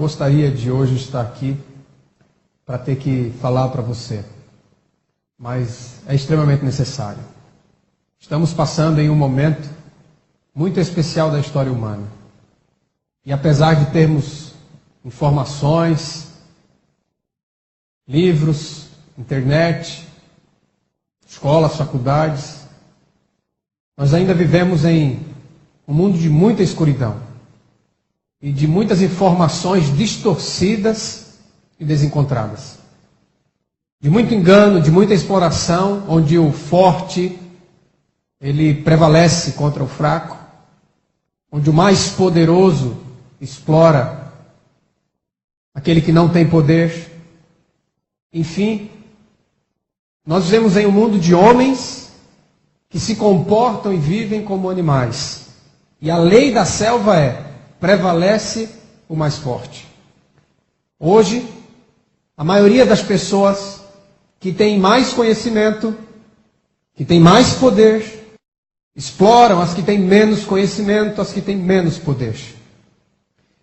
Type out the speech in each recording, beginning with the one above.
gostaria de hoje estar aqui para ter que falar para você, mas é extremamente necessário. Estamos passando em um momento muito especial da história humana. E apesar de termos informações, livros, internet, escolas, faculdades, nós ainda vivemos em um mundo de muita escuridão e de muitas informações distorcidas e desencontradas. De muito engano, de muita exploração, onde o forte ele prevalece contra o fraco, onde o mais poderoso explora aquele que não tem poder. Enfim, nós vivemos em um mundo de homens que se comportam e vivem como animais. E a lei da selva prevalece o mais forte. Hoje, a maioria das pessoas que tem mais conhecimento, que tem mais poder, exploram as que têm menos conhecimento, as que têm menos poder.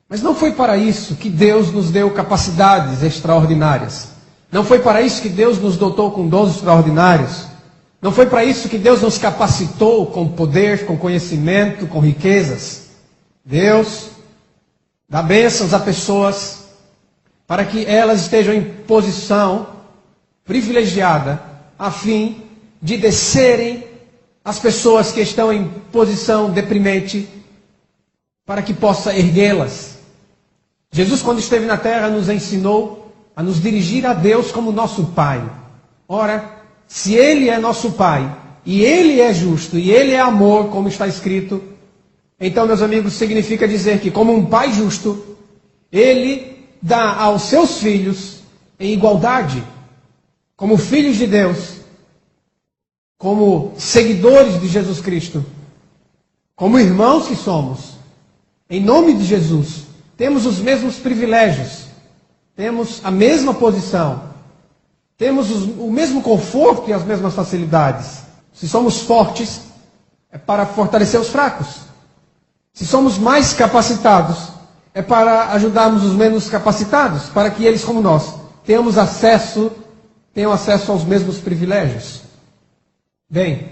Mas não foi para isso que Deus nos deu capacidades extraordinárias. Não foi para isso que Deus nos dotou com dons extraordinários. Não foi para isso que Deus nos capacitou com poder, com conhecimento, com riquezas. Deus dá bênçãos a pessoas para que elas estejam em posição privilegiada a fim de descerem as pessoas que estão em posição deprimente para que possa erguê-las. Jesus, quando esteve na terra, nos ensinou a nos dirigir a Deus como nosso Pai. Ora, se Ele é nosso Pai, e Ele é justo, e Ele é amor, como está escrito, então, meus amigos, significa dizer que, como um Pai justo, Ele dá aos seus filhos em igualdade, como filhos de Deus, como seguidores de Jesus Cristo, como irmãos que somos, em nome de Jesus, temos os mesmos privilégios, temos a mesma posição, temos o mesmo conforto e as mesmas facilidades. Se somos fortes, é para fortalecer os fracos. Se somos mais capacitados, é para ajudarmos os menos capacitados, para que eles, como nós, tenham acesso aos mesmos privilégios. Bem,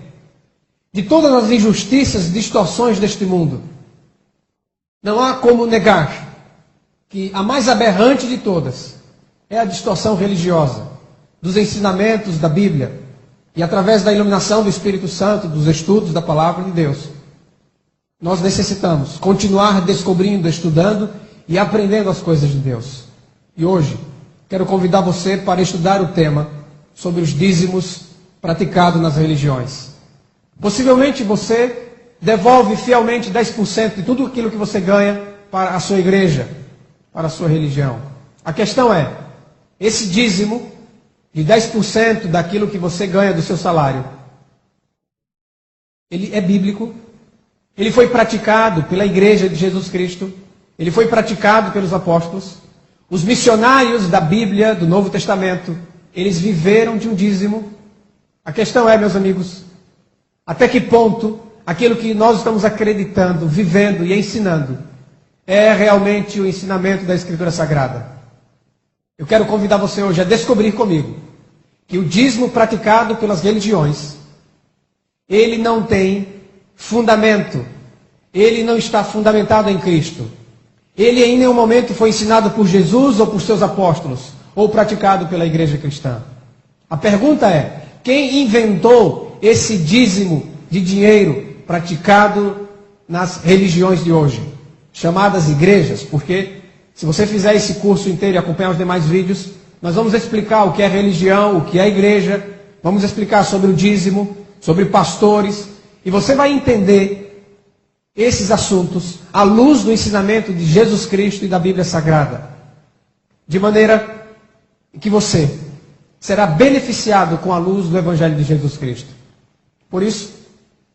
de todas as injustiças e distorções deste mundo, não há como negar que a mais aberrante de todas é a distorção religiosa dos ensinamentos da Bíblia e através da iluminação do Espírito Santo, dos estudos da Palavra de Deus. Nós necessitamos continuar descobrindo, estudando e aprendendo as coisas de Deus. E hoje, quero convidar você para estudar o tema sobre os dízimos praticados nas religiões. Possivelmente você devolve fielmente 10% de tudo aquilo que você ganha para a sua igreja, para a sua religião. A questão é, esse dízimo de 10% daquilo que você ganha do seu salário, ele é bíblico? Ele foi praticado pela igreja de Jesus Cristo? Ele foi praticado pelos apóstolos? Os missionários da Bíblia, do Novo Testamento, eles viveram de um dízimo? A questão é, meus amigos, até que ponto aquilo que nós estamos acreditando, vivendo e ensinando é realmente o ensinamento da Escritura Sagrada? Eu quero convidar você hoje a descobrir comigo que o dízimo praticado pelas religiões, ele não tem fundamento, ele não está fundamentado em Cristo. Ele em nenhum momento foi ensinado por Jesus ou por seus apóstolos, ou praticado pela igreja cristã. A pergunta é, quem inventou esse dízimo de dinheiro praticado nas religiões de hoje, chamadas igrejas? Porque se você fizer esse curso inteiro e acompanhar os demais vídeos, nós vamos explicar o que é religião, o que é igreja, vamos explicar sobre o dízimo, sobre pastores, e você vai entender esses assuntos à luz do ensinamento de Jesus Cristo e da Bíblia Sagrada, de maneira que você será beneficiado com a luz do Evangelho de Jesus Cristo. Por isso,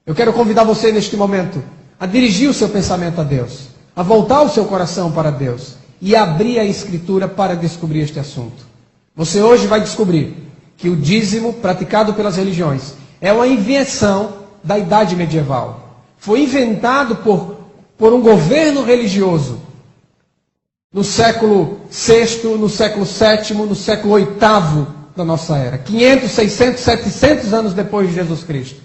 eu quero convidar você neste momento a dirigir o seu pensamento a Deus, a voltar o seu coração para Deus e abrir a Escritura para descobrir este assunto. Você hoje vai descobrir que o dízimo praticado pelas religiões é uma invenção da Idade Medieval. Foi inventado por um governo religioso no século VI, no século VII, no século VIII da nossa era. 500, 600, 700 anos depois de Jesus Cristo.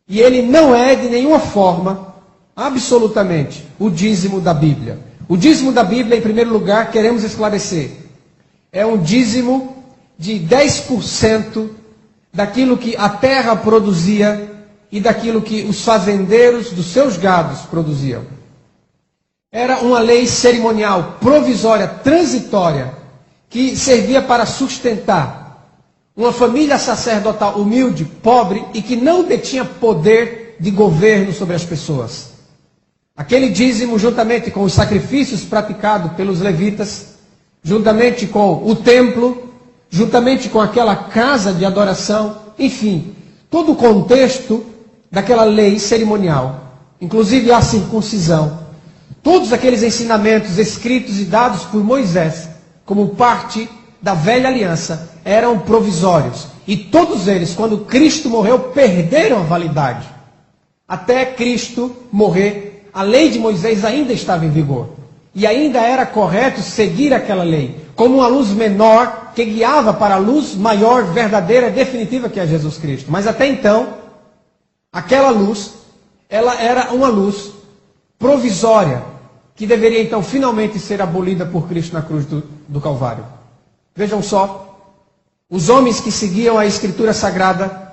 E ele não é de nenhuma forma, absolutamente, o dízimo da Bíblia. O dízimo da Bíblia, em primeiro lugar, queremos esclarecer, é um dízimo de 10% daquilo que a terra produzia e daquilo que os fazendeiros dos seus gados produziam. Era uma lei cerimonial, provisória, transitória, que servia para sustentar uma família sacerdotal humilde, pobre e que não detinha poder de governo sobre as pessoas. Aquele dízimo, juntamente com os sacrifícios praticados pelos levitas, juntamente com o templo, juntamente com aquela casa de adoração, enfim, todo o contexto daquela lei cerimonial, inclusive a circuncisão, todos aqueles ensinamentos escritos e dados por Moisés, como parte da velha aliança, eram provisórios. E todos eles, quando Cristo morreu, perderam a validade. Até Cristo morrer, a lei de Moisés ainda estava em vigor. E ainda era correto seguir aquela lei, como uma luz menor que guiava para a luz maior, verdadeira, definitiva, que é Jesus Cristo. Mas até então, aquela luz, ela era uma luz provisória, que deveria então finalmente ser abolida por Cristo na cruz do Calvário. Vejam só, os homens que seguiam a Escritura Sagrada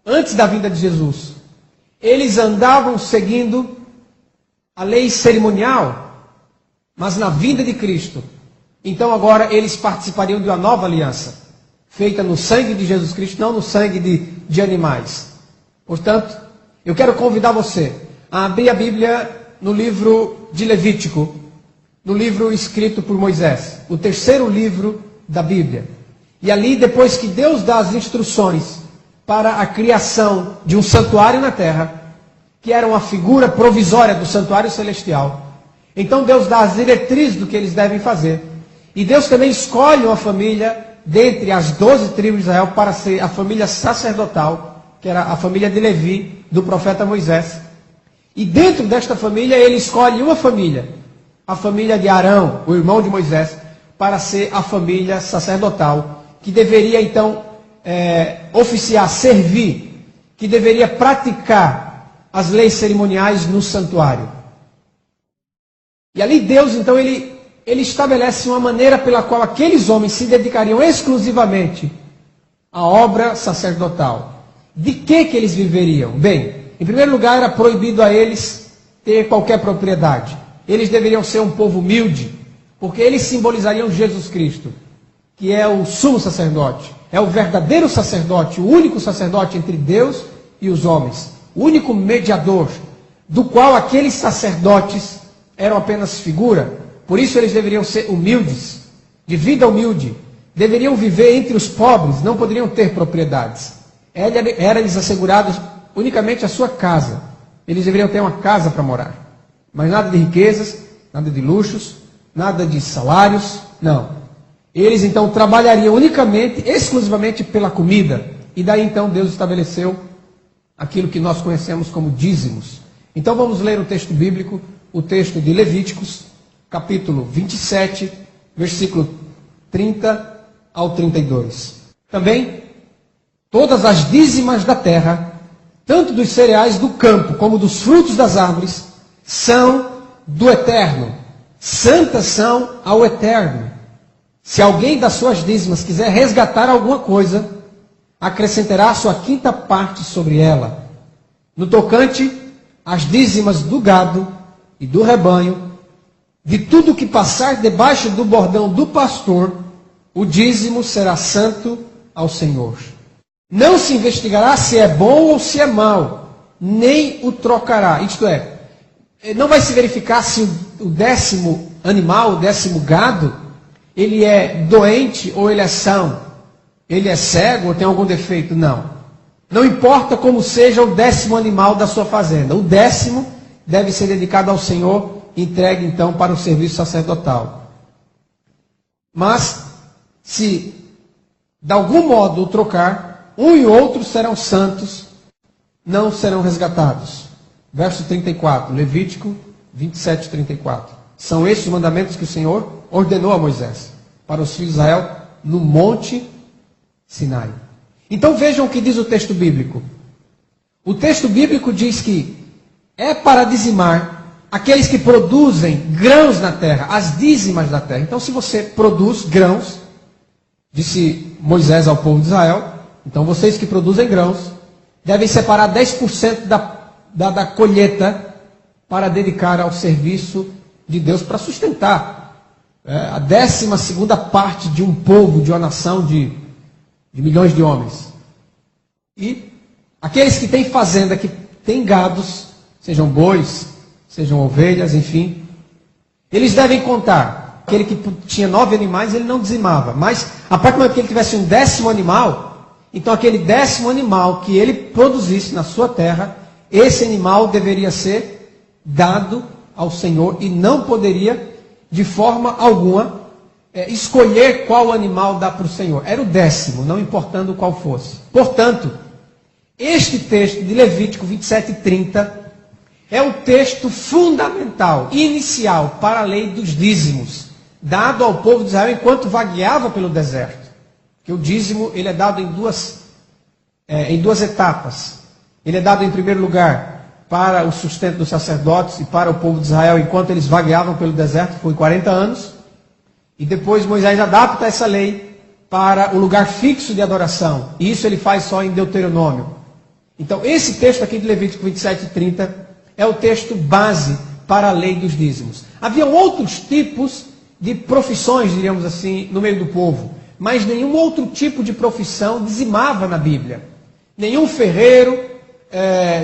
antes da vinda de Jesus, eles andavam seguindo a lei cerimonial, mas na vinda de Cristo, então agora eles participariam de uma nova aliança, feita no sangue de Jesus Cristo, não no sangue de animais. Portanto, eu quero convidar você a abrir a Bíblia no livro de Levítico, no livro escrito por Moisés, o terceiro livro da Bíblia. E ali, depois que Deus dá as instruções para a criação de um santuário na terra, que era uma figura provisória do santuário celestial, então Deus dá as diretrizes do que eles devem fazer. E Deus também escolhe uma família dentre as 12 tribos de Israel para ser a família sacerdotal, que era a família de Levi, do profeta Moisés. E dentro desta família, ele escolhe uma família, a família de Arão, o irmão de Moisés, para ser a família sacerdotal, que deveria então oficiar, servir, que deveria praticar as leis cerimoniais no santuário. E ali Deus, então, ele estabelece uma maneira pela qual aqueles homens se dedicariam exclusivamente à obra sacerdotal. De que eles viveriam? Bem, em primeiro lugar, era proibido a eles ter qualquer propriedade. Eles deveriam ser um povo humilde, porque eles simbolizariam Jesus Cristo, que é o sumo sacerdote, é o verdadeiro sacerdote, o único sacerdote entre Deus e os homens, o único mediador, do qual aqueles sacerdotes eram apenas figura. Por isso eles deveriam ser humildes, de vida humilde, deveriam viver entre os pobres, não poderiam ter propriedades. Era-lhes assegurado unicamente a sua casa. Eles deveriam ter uma casa para morar, mas nada de riquezas, nada de luxos, nada de salários, não. Eles então trabalhariam unicamente, exclusivamente pela comida. E daí então Deus estabeleceu aquilo que nós conhecemos como dízimos. Então vamos ler o texto bíblico, o texto de Levíticos, capítulo 27, versículo 30 ao 32. Também, todas as dízimas da terra, tanto dos cereais do campo como dos frutos das árvores, são do Eterno. Santas são ao Eterno. Se alguém das suas dízimas quiser resgatar alguma coisa, acrescentará a sua quinta parte sobre ela. No tocante às dízimas do gado e do rebanho, de tudo que passar debaixo do bordão do pastor, o dízimo será santo ao Senhor. Não se investigará se é bom ou se é mau, nem o trocará. Isto é, não vai se verificar se o décimo animal, o décimo gado, ele é doente ou ele é são, ele é cego ou tem algum defeito. Não. Não importa como seja o décimo animal da sua fazenda. O décimo deve ser dedicado ao Senhor, entregue então para o serviço sacerdotal. Mas, se de algum modo o trocar, um e outro serão santos, não serão resgatados. Verso 34, Levítico 27, 34. São estes os mandamentos que o Senhor ordenou a Moisés para os filhos de Israel no Monte Sinai. Então vejam o que diz o texto bíblico. O texto bíblico diz que é para dizimar aqueles que produzem grãos na terra, as dízimas da terra. Então se você produz grãos, disse Moisés ao povo de Israel, então vocês que produzem grãos, devem separar 10% da colheita para dedicar ao serviço de Deus, para sustentar a 12ª parte de um povo, de uma nação de milhões de homens. E aqueles que têm fazenda, que têm gados, sejam bois, sejam ovelhas, enfim, eles devem contar. Aquele que tinha 9 animais, ele não dizimava. Mas, a partir do momento que ele tivesse um 10º animal, então aquele 10º animal que ele produzisse na sua terra, esse animal deveria ser dado ao Senhor e não poderia, de forma alguma, escolher qual animal dá para o Senhor. Era o 10º, não importando qual fosse. Portanto, este texto de Levítico 27 e 30 é o texto fundamental, inicial, para a lei dos dízimos, dado ao povo de Israel enquanto vagueava pelo deserto. Porque o dízimo ele é dado em duas etapas. Ele é dado em primeiro lugar para o sustento dos sacerdotes e para o povo de Israel enquanto eles vagueavam pelo deserto, foi 40 anos. E depois Moisés adapta essa lei para o lugar fixo de adoração. E isso ele faz só em Deuteronômio. Então esse texto aqui de Levítico 27 e 30 é o texto base para a lei dos dízimos. Havia outros tipos de profissões, diríamos assim, no meio do povo. Mas nenhum outro tipo de profissão dizimava na Bíblia. Nenhum ferreiro,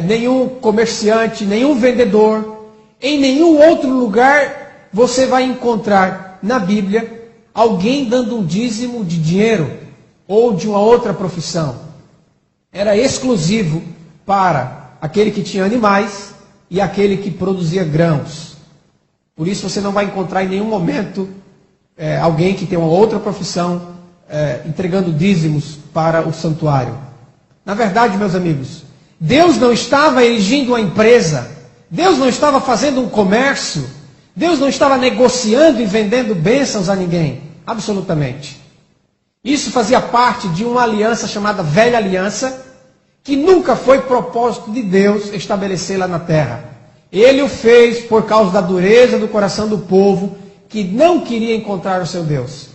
nenhum comerciante, nenhum vendedor, em nenhum outro lugar você vai encontrar na Bíblia alguém dando um dízimo de dinheiro ou de uma outra profissão. Era exclusivo para aquele que tinha animais e aquele que produzia grãos. Por isso você não vai encontrar em nenhum momento alguém que tem uma outra profissão entregando dízimos para o santuário. Na verdade, meus amigos, Deus não estava erigindo uma empresa, Deus não estava fazendo um comércio, Deus não estava negociando e vendendo bênçãos a ninguém, absolutamente. Isso fazia parte de uma aliança chamada Velha Aliança, que nunca foi propósito de Deus estabelecê-la na terra. Ele o fez por causa da dureza do coração do povo, que não queria encontrar o seu Deus.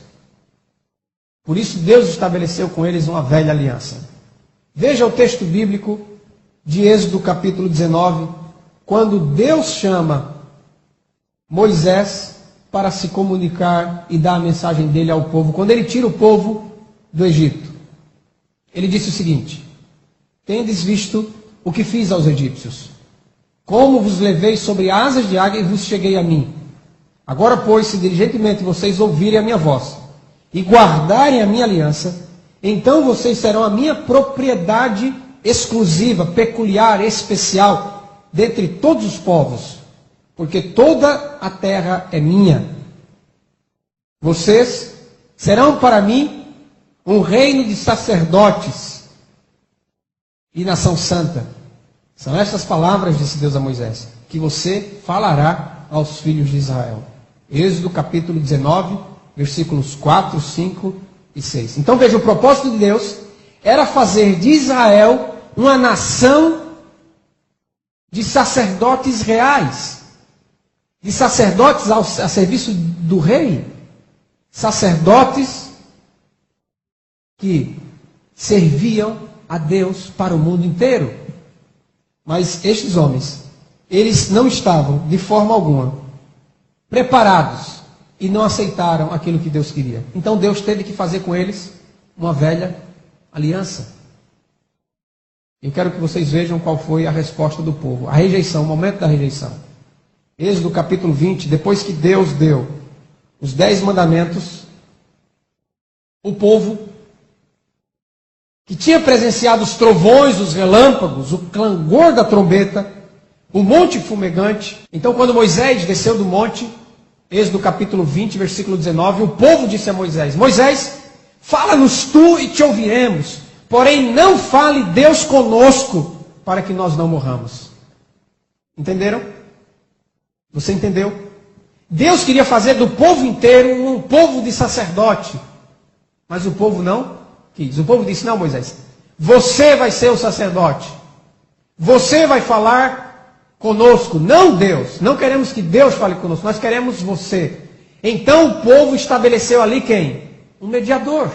Por isso Deus estabeleceu com eles uma velha aliança. Veja o texto bíblico de Êxodo capítulo 19, quando Deus chama Moisés para se comunicar e dar a mensagem dele ao povo. Quando ele tira o povo do Egito, ele disse o seguinte: tendes visto o que fiz aos egípcios, como vos levei sobre asas de águia e vos cheguei a mim. Agora, pois, se diligentemente vocês ouvirem a minha voz e guardarem a minha aliança, então vocês serão a minha propriedade exclusiva, peculiar, especial, dentre todos os povos, porque toda a terra é minha. Vocês serão para mim um reino de sacerdotes e nação santa. São estas palavras, disse Deus a Moisés, que você falará aos filhos de Israel. Êxodo capítulo 19, versículos 4, 5 e 6. Então veja, o propósito de Deus era fazer de Israel uma nação de sacerdotes reais, de sacerdotes a serviço do rei, sacerdotes que serviam a Deus para o mundo inteiro. Mas estes homens, eles não estavam de forma alguma preparados e não aceitaram aquilo que Deus queria. Então Deus teve que fazer com eles uma velha aliança. Eu quero que vocês vejam qual foi a resposta do povo. A rejeição, o momento da rejeição. Êxodo capítulo 20, depois que Deus deu os 10 mandamentos, o povo que tinha presenciado os trovões, os relâmpagos, o clangor da trombeta, o monte fumegante. Então, quando Moisés desceu do monte, Êxodo capítulo 20, versículo 19, o povo disse a Moisés: Moisés, fala-nos tu e te ouviremos, porém não fale Deus conosco, para que nós não morramos. Entenderam? Você entendeu? Deus queria fazer do povo inteiro um povo de sacerdote. Mas o povo não quis. O povo disse, não, Moisés, você vai ser o sacerdote. Você vai falar conosco, não Deus. Não queremos que Deus fale conosco, nós queremos você. Então o povo estabeleceu ali quem? Um mediador.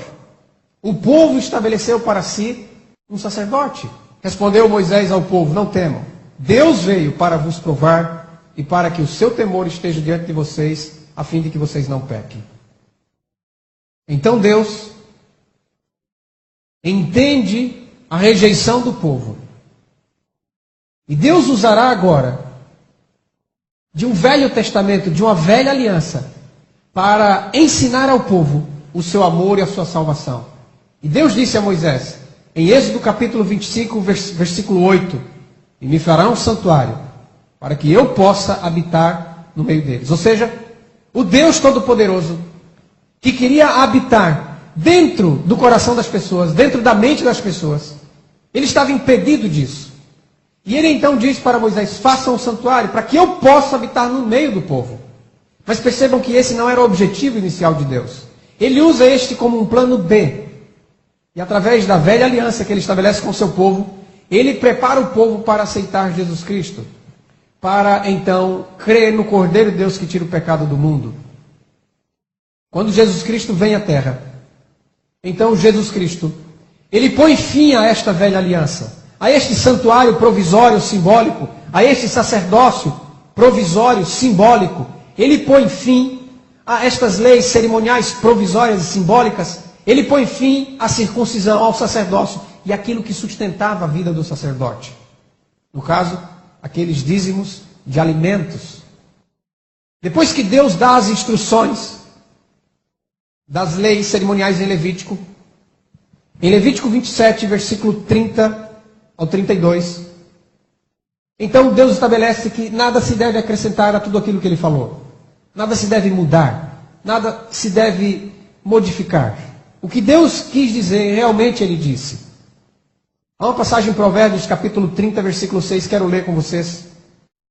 O povo estabeleceu para si um sacerdote. Respondeu Moisés ao povo, não temam. Deus veio para vos provar e para que o seu temor esteja diante de vocês, a fim de que vocês não pequem. Então Deus entende a rejeição do povo. E Deus usará agora de um velho testamento, de uma velha aliança, para ensinar ao povo o seu amor e a sua salvação. E Deus disse a Moisés, em Êxodo capítulo 25, versículo 8, e me fará um santuário, para que eu possa habitar no meio deles. Ou seja, o Deus Todo-Poderoso, que queria habitar dentro do coração das pessoas, dentro da mente das pessoas, ele estava impedido disso. E ele então diz para Moisés, faça um santuário, para que eu possa habitar no meio do povo. Mas percebam que esse não era o objetivo inicial de Deus. Ele usa este como um plano B. E através da velha aliança que ele estabelece com o seu povo, ele prepara o povo para aceitar Jesus Cristo. Para então crer no Cordeiro de Deus que tira o pecado do mundo. Quando Jesus Cristo vem à terra, então Jesus Cristo, ele põe fim a esta velha aliança, a este santuário provisório simbólico, a este sacerdócio provisório simbólico. Ele põe fim a estas leis cerimoniais provisórias e simbólicas. Ele põe fim à circuncisão, ao sacerdócio e aquilo que sustentava a vida do sacerdote. No caso, aqueles dízimos de alimentos. Depois que Deus dá as instruções das leis cerimoniais em Levítico 27, versículo 30 ao 32, então Deus estabelece que nada se deve acrescentar a tudo aquilo que ele falou. Nada se deve mudar, nada se deve modificar. O que Deus quis dizer, realmente ele disse. Há uma passagem em Provérbios, capítulo 30, versículo 6, quero ler com vocês.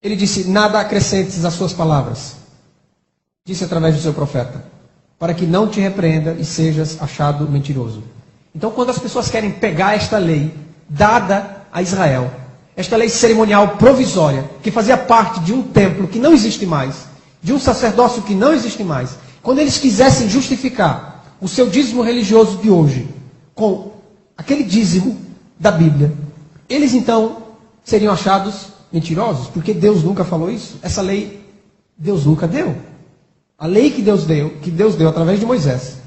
Ele disse, nada acrescentes às suas palavras. Disse através do seu profeta, para que não te repreenda e sejas achado mentiroso. Então, quando as pessoas querem pegar esta lei dada a Israel, esta lei cerimonial provisória, que fazia parte de um templo que não existe mais, de um sacerdócio que não existe mais, quando eles quisessem justificar o seu dízimo religioso de hoje com aquele dízimo da Bíblia, eles então seriam achados mentirosos, porque Deus nunca falou isso. Essa lei Deus nunca deu. A lei que Deus deu através de Moisés,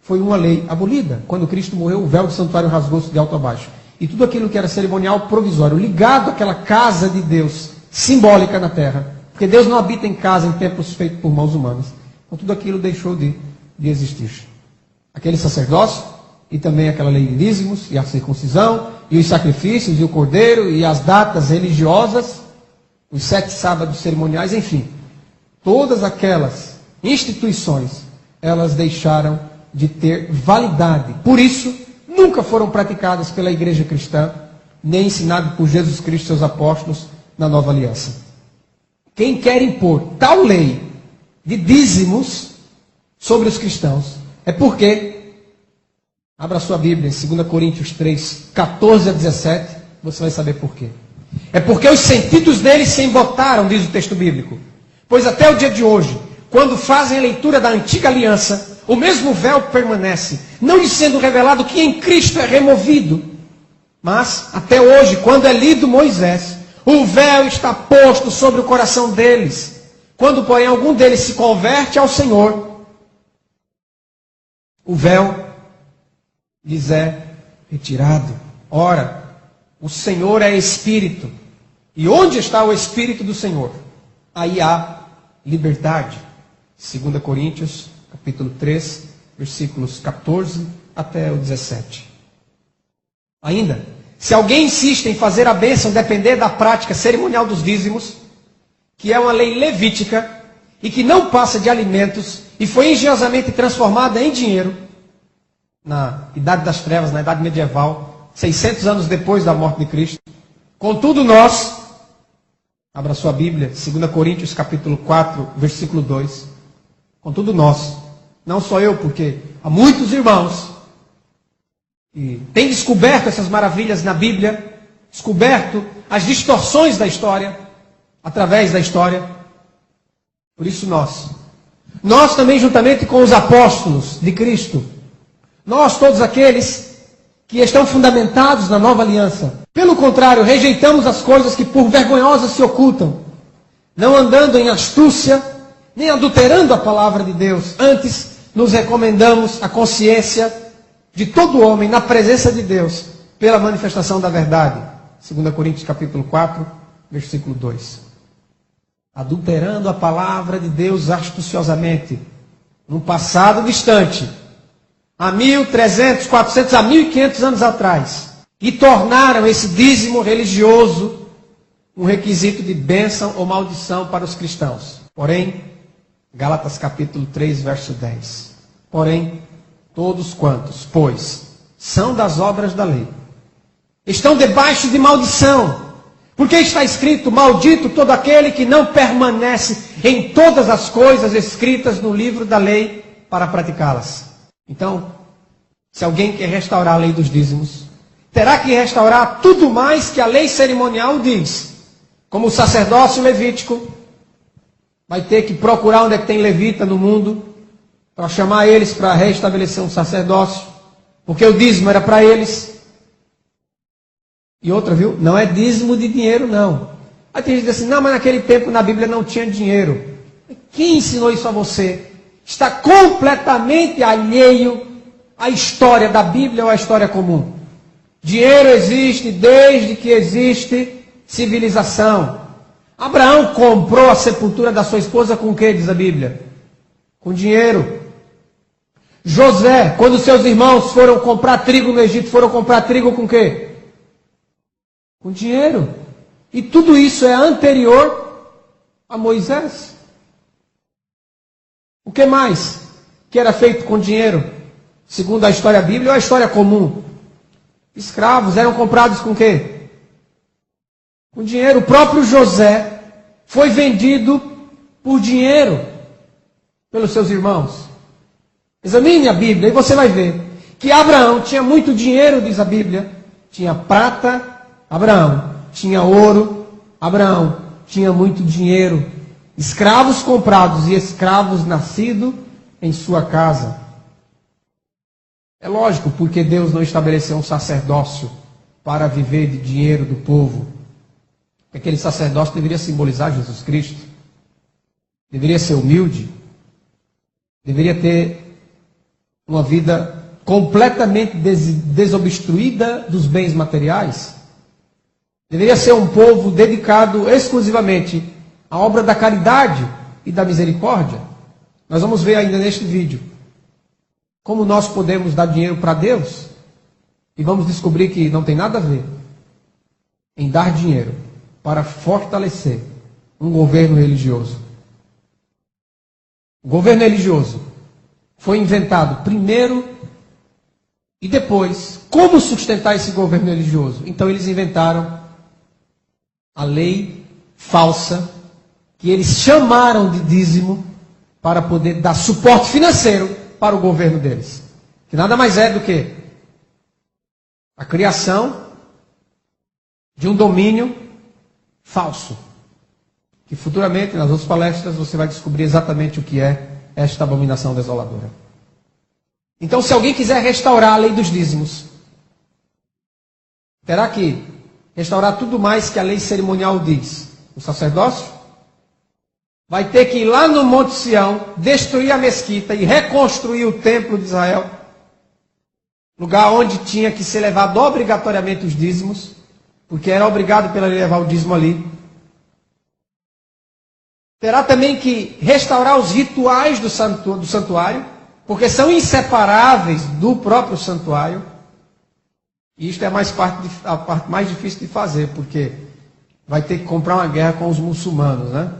foi uma lei abolida. Quando Cristo morreu, o véu do santuário rasgou-se de alto a baixo. E tudo aquilo que era cerimonial provisório, ligado àquela casa de Deus, simbólica na terra, porque Deus não habita em casa, em templos feitos por mãos humanas. Então tudo aquilo deixou de existir. Aquele sacerdócio, e também aquela lei de dízimos, e a circuncisão, e os sacrifícios, e o cordeiro, e as datas religiosas, os 7 sábados cerimoniais, enfim. Todas aquelas instituições, elas deixaram de ter validade. Por isso, nunca foram praticadas pela igreja cristã, nem ensinadas por Jesus Cristo e seus apóstolos na nova aliança. Quem quer impor tal lei de dízimos sobre os cristãos, é porque, abra sua Bíblia em 2 Coríntios 3, 14 a 17, você vai saber por quê. É porque os sentidos deles se embotaram, diz o texto bíblico. Pois até o dia de hoje, quando fazem a leitura da antiga aliança, o mesmo véu permanece, não lhe sendo revelado que em Cristo é removido. Mas, até hoje, quando é lido Moisés, o véu está posto sobre o coração deles. Quando, porém, algum deles se converte ao Senhor, o véu lhes é retirado. Ora, o Senhor é Espírito. E onde está o Espírito do Senhor? Aí há liberdade. 2 Coríntios, capítulo 3, versículos 14 até o 17. Ainda, se alguém insiste em fazer a bênção depender da prática cerimonial dos dízimos, que é uma lei levítica, e que não passa de alimentos, e foi engenhosamente transformada em dinheiro, na Idade das Trevas, na Idade Medieval, 600 anos depois da morte de Cristo. Contudo, nós, Abra sua Bíblia, 2 Coríntios capítulo 4, versículo 2. Contudo nós, não só eu, porque há muitos irmãos que têm descoberto essas maravilhas na Bíblia, descoberto as distorções da história, através da história. Por isso nós também juntamente com os apóstolos de Cristo, nós todos aqueles que estão fundamentados na nova aliança, pelo contrário, rejeitamos as coisas que por vergonhosas se ocultam, não andando em astúcia, nem adulterando a palavra de Deus. Antes, nos recomendamos a consciência de todo homem na presença de Deus, pela manifestação da verdade. 2 Coríntios capítulo 4, versículo 2. Adulterando a palavra de Deus astuciosamente, num passado distante, há 1.300, 400, há 1.500 anos atrás, e tornaram esse dízimo religioso um requisito de bênção ou maldição para os cristãos. Porém, Gálatas capítulo 3, verso 10. Porém, todos quantos, pois, são das obras da lei, estão debaixo de maldição, porque está escrito: maldito todo aquele que não permanece em todas as coisas escritas no livro da lei para praticá-las. Então, se alguém quer restaurar a lei dos dízimos, terá que restaurar tudo mais que a lei cerimonial diz. Como o sacerdócio levítico, vai ter que procurar onde é que tem levita no mundo, para chamar eles para restabelecer um sacerdócio, porque o dízimo era para eles. E outra, viu? Não é dízimo de dinheiro, não. Aí tem gente que diz assim: não, mas naquele tempo na Bíblia não tinha dinheiro. Quem ensinou isso a você? Está completamente alheio à história da Bíblia ou à história comum. Dinheiro existe desde que existe civilização. Abraão comprou a sepultura da sua esposa com o que, diz a Bíblia? Com dinheiro. José, quando seus irmãos foram comprar trigo no Egito, foram comprar trigo com o quê? Com dinheiro. E tudo isso é anterior a Moisés. O que mais que era feito com dinheiro, segundo a história bíblica ou a história comum? Escravos eram comprados com quê? Com dinheiro. O próprio José foi vendido por dinheiro pelos seus irmãos. Examine a Bíblia e você vai ver que Abraão tinha muito dinheiro, diz a Bíblia. Tinha prata, Abraão. Tinha ouro, Abraão. Tinha muito dinheiro. Escravos comprados e escravos nascidos em sua casa. É lógico, porque Deus não estabeleceu um sacerdócio para viver de dinheiro do povo. Aquele sacerdócio deveria simbolizar Jesus Cristo. Deveria ser humilde. Deveria ter uma vida completamente desobstruída dos bens materiais. Deveria ser um povo dedicado exclusivamente à obra da caridade e da misericórdia. Nós vamos ver ainda neste vídeo como nós podemos dar dinheiro para Deus, e vamos descobrir que não tem nada a ver em dar dinheiro para fortalecer um governo religioso. O governo religioso foi inventado primeiro e depois como sustentar esse governo religioso. Então eles inventaram a lei falsa, que eles chamaram de dízimo, para poder dar suporte financeiro para o governo deles. Que nada mais é do que a criação de um domínio falso. Que futuramente, nas outras palestras, você vai descobrir exatamente o que é esta abominação desoladora. Então, se alguém quiser restaurar a lei dos dízimos, terá que restaurar tudo mais que a lei cerimonial diz. O sacerdócio vai ter que ir lá no Monte Sião, destruir a mesquita e reconstruir o templo de Israel, lugar onde tinha que ser levado obrigatoriamente os dízimos, porque era obrigado pela lei levar o dízimo ali. Terá também que restaurar os rituais do santuário, porque são inseparáveis do próprio santuário. E isto é a parte mais difícil de fazer, porque vai ter que comprar uma guerra com os muçulmanos, né?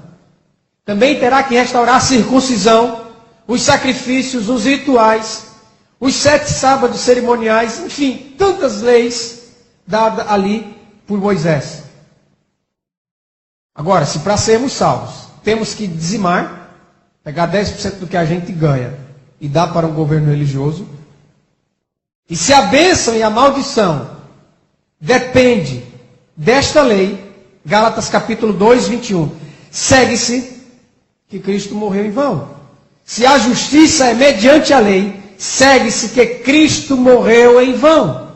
Também terá que restaurar a circuncisão, os sacrifícios, os rituais, os 7 sábados cerimoniais, enfim, tantas leis dadas ali por Moisés. Agora, se para sermos salvos temos que dizimar, pegar 10% do que a gente ganha e dar para um governo religioso, e se a bênção e a maldição depende desta lei, Gálatas capítulo 2, 21, segue-se que Cristo morreu em vão. Se a justiça é mediante a lei, segue-se que Cristo morreu em vão.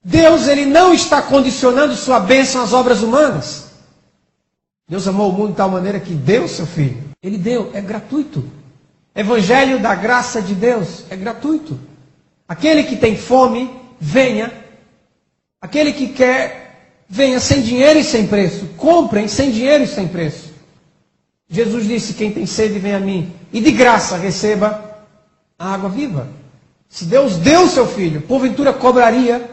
Deus, ele não está condicionando sua bênção às obras humanas. Deus amou o mundo de tal maneira que deu seu Filho. Ele deu, é gratuito. Evangelho da graça de Deus é gratuito. Aquele que tem fome, venha. Aquele que quer, venha sem dinheiro e sem preço. Comprem sem dinheiro e sem preço. Jesus disse, quem tem sede, vem a mim. E de graça receba a água viva. Se Deus deu o seu Filho, porventura cobraria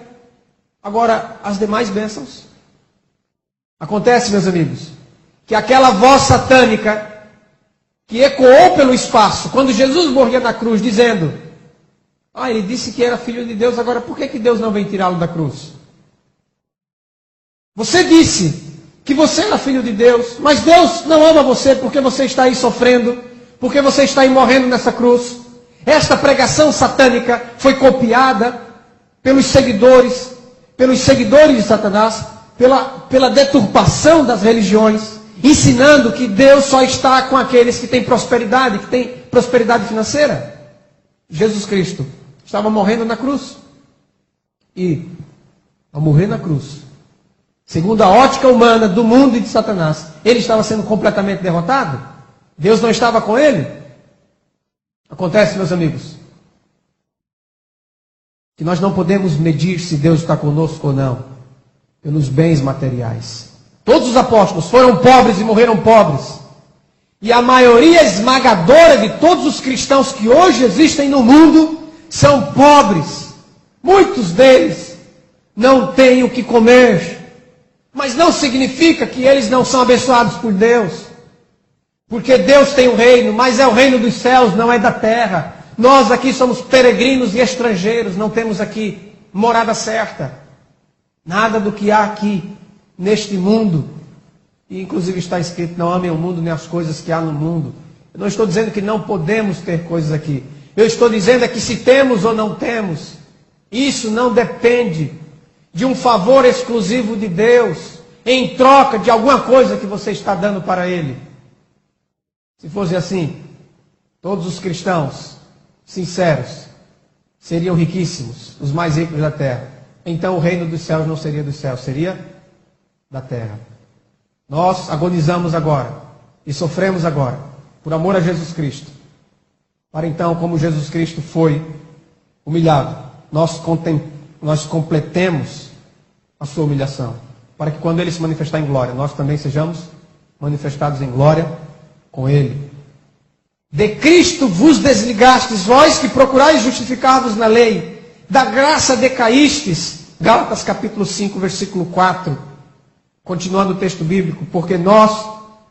agora as demais bênçãos. Acontece, meus amigos, que aquela voz satânica que ecoou pelo espaço, quando Jesus morria na cruz, dizendo, ele disse que era filho de Deus, agora por que Deus não vem tirá-lo da cruz? Você disse que você era filho de Deus, mas Deus não ama você porque você está aí sofrendo, porque você está aí morrendo nessa cruz. Esta pregação satânica foi copiada pelos seguidores de Satanás, pela deturpação das religiões, ensinando que Deus só está com aqueles que têm prosperidade, que têm prosperidade financeira. Jesus Cristo estava morrendo na cruz. E, ao morrer na cruz, segundo a ótica humana do mundo e de Satanás, ele estava sendo completamente derrotado? Deus não estava com ele? Acontece, meus amigos, que nós não podemos medir se Deus está conosco ou não, pelos bens materiais. Todos os apóstolos foram pobres e morreram pobres. E a maioria esmagadora de todos os cristãos que hoje existem no mundo são pobres. Muitos deles não têm o que comer. Mas não significa que eles não são abençoados por Deus. Porque Deus tem um reino, mas é o reino dos céus, não é da terra. Nós aqui somos peregrinos e estrangeiros, não temos aqui morada certa. Nada do que há aqui neste mundo, e inclusive está escrito, não amem o mundo nem as coisas que há no mundo. Eu não estou dizendo que não podemos ter coisas aqui. Eu estou dizendo é que se temos ou não temos, isso não depende de um favor exclusivo de Deus, em troca de alguma coisa que você está dando para Ele. Se fosse assim, todos os cristãos sinceros seriam riquíssimos, os mais ricos da terra. Então o reino dos céus não seria dos céus, seria da terra. Nós agonizamos agora e sofremos agora por amor a Jesus Cristo, para então, como Jesus Cristo foi humilhado, nós completemos a sua humilhação, para que quando Ele se manifestar em glória, nós também sejamos manifestados em glória com Ele. De Cristo vos desligastes, vós que procurais justificar-vos na lei, da graça decaístes. Gálatas capítulo 5, versículo 4. Continuando o texto bíblico, porque nós,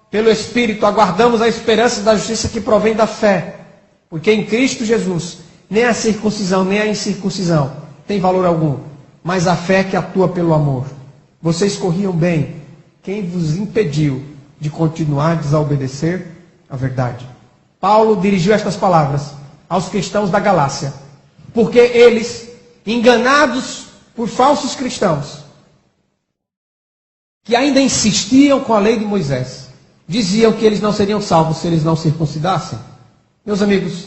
pelo Espírito, aguardamos a esperança da justiça que provém da fé. Porque em Cristo Jesus, nem a circuncisão, nem a incircuncisão tem valor algum, mas a fé que atua pelo amor. Vocês corriam bem. Quem vos impediu de continuar a desobedecer a verdade? Paulo dirigiu estas palavras aos cristãos da Galácia, porque eles, enganados por falsos cristãos, que ainda insistiam com a lei de Moisés, diziam que eles não seriam salvos se eles não circuncidassem. Meus amigos,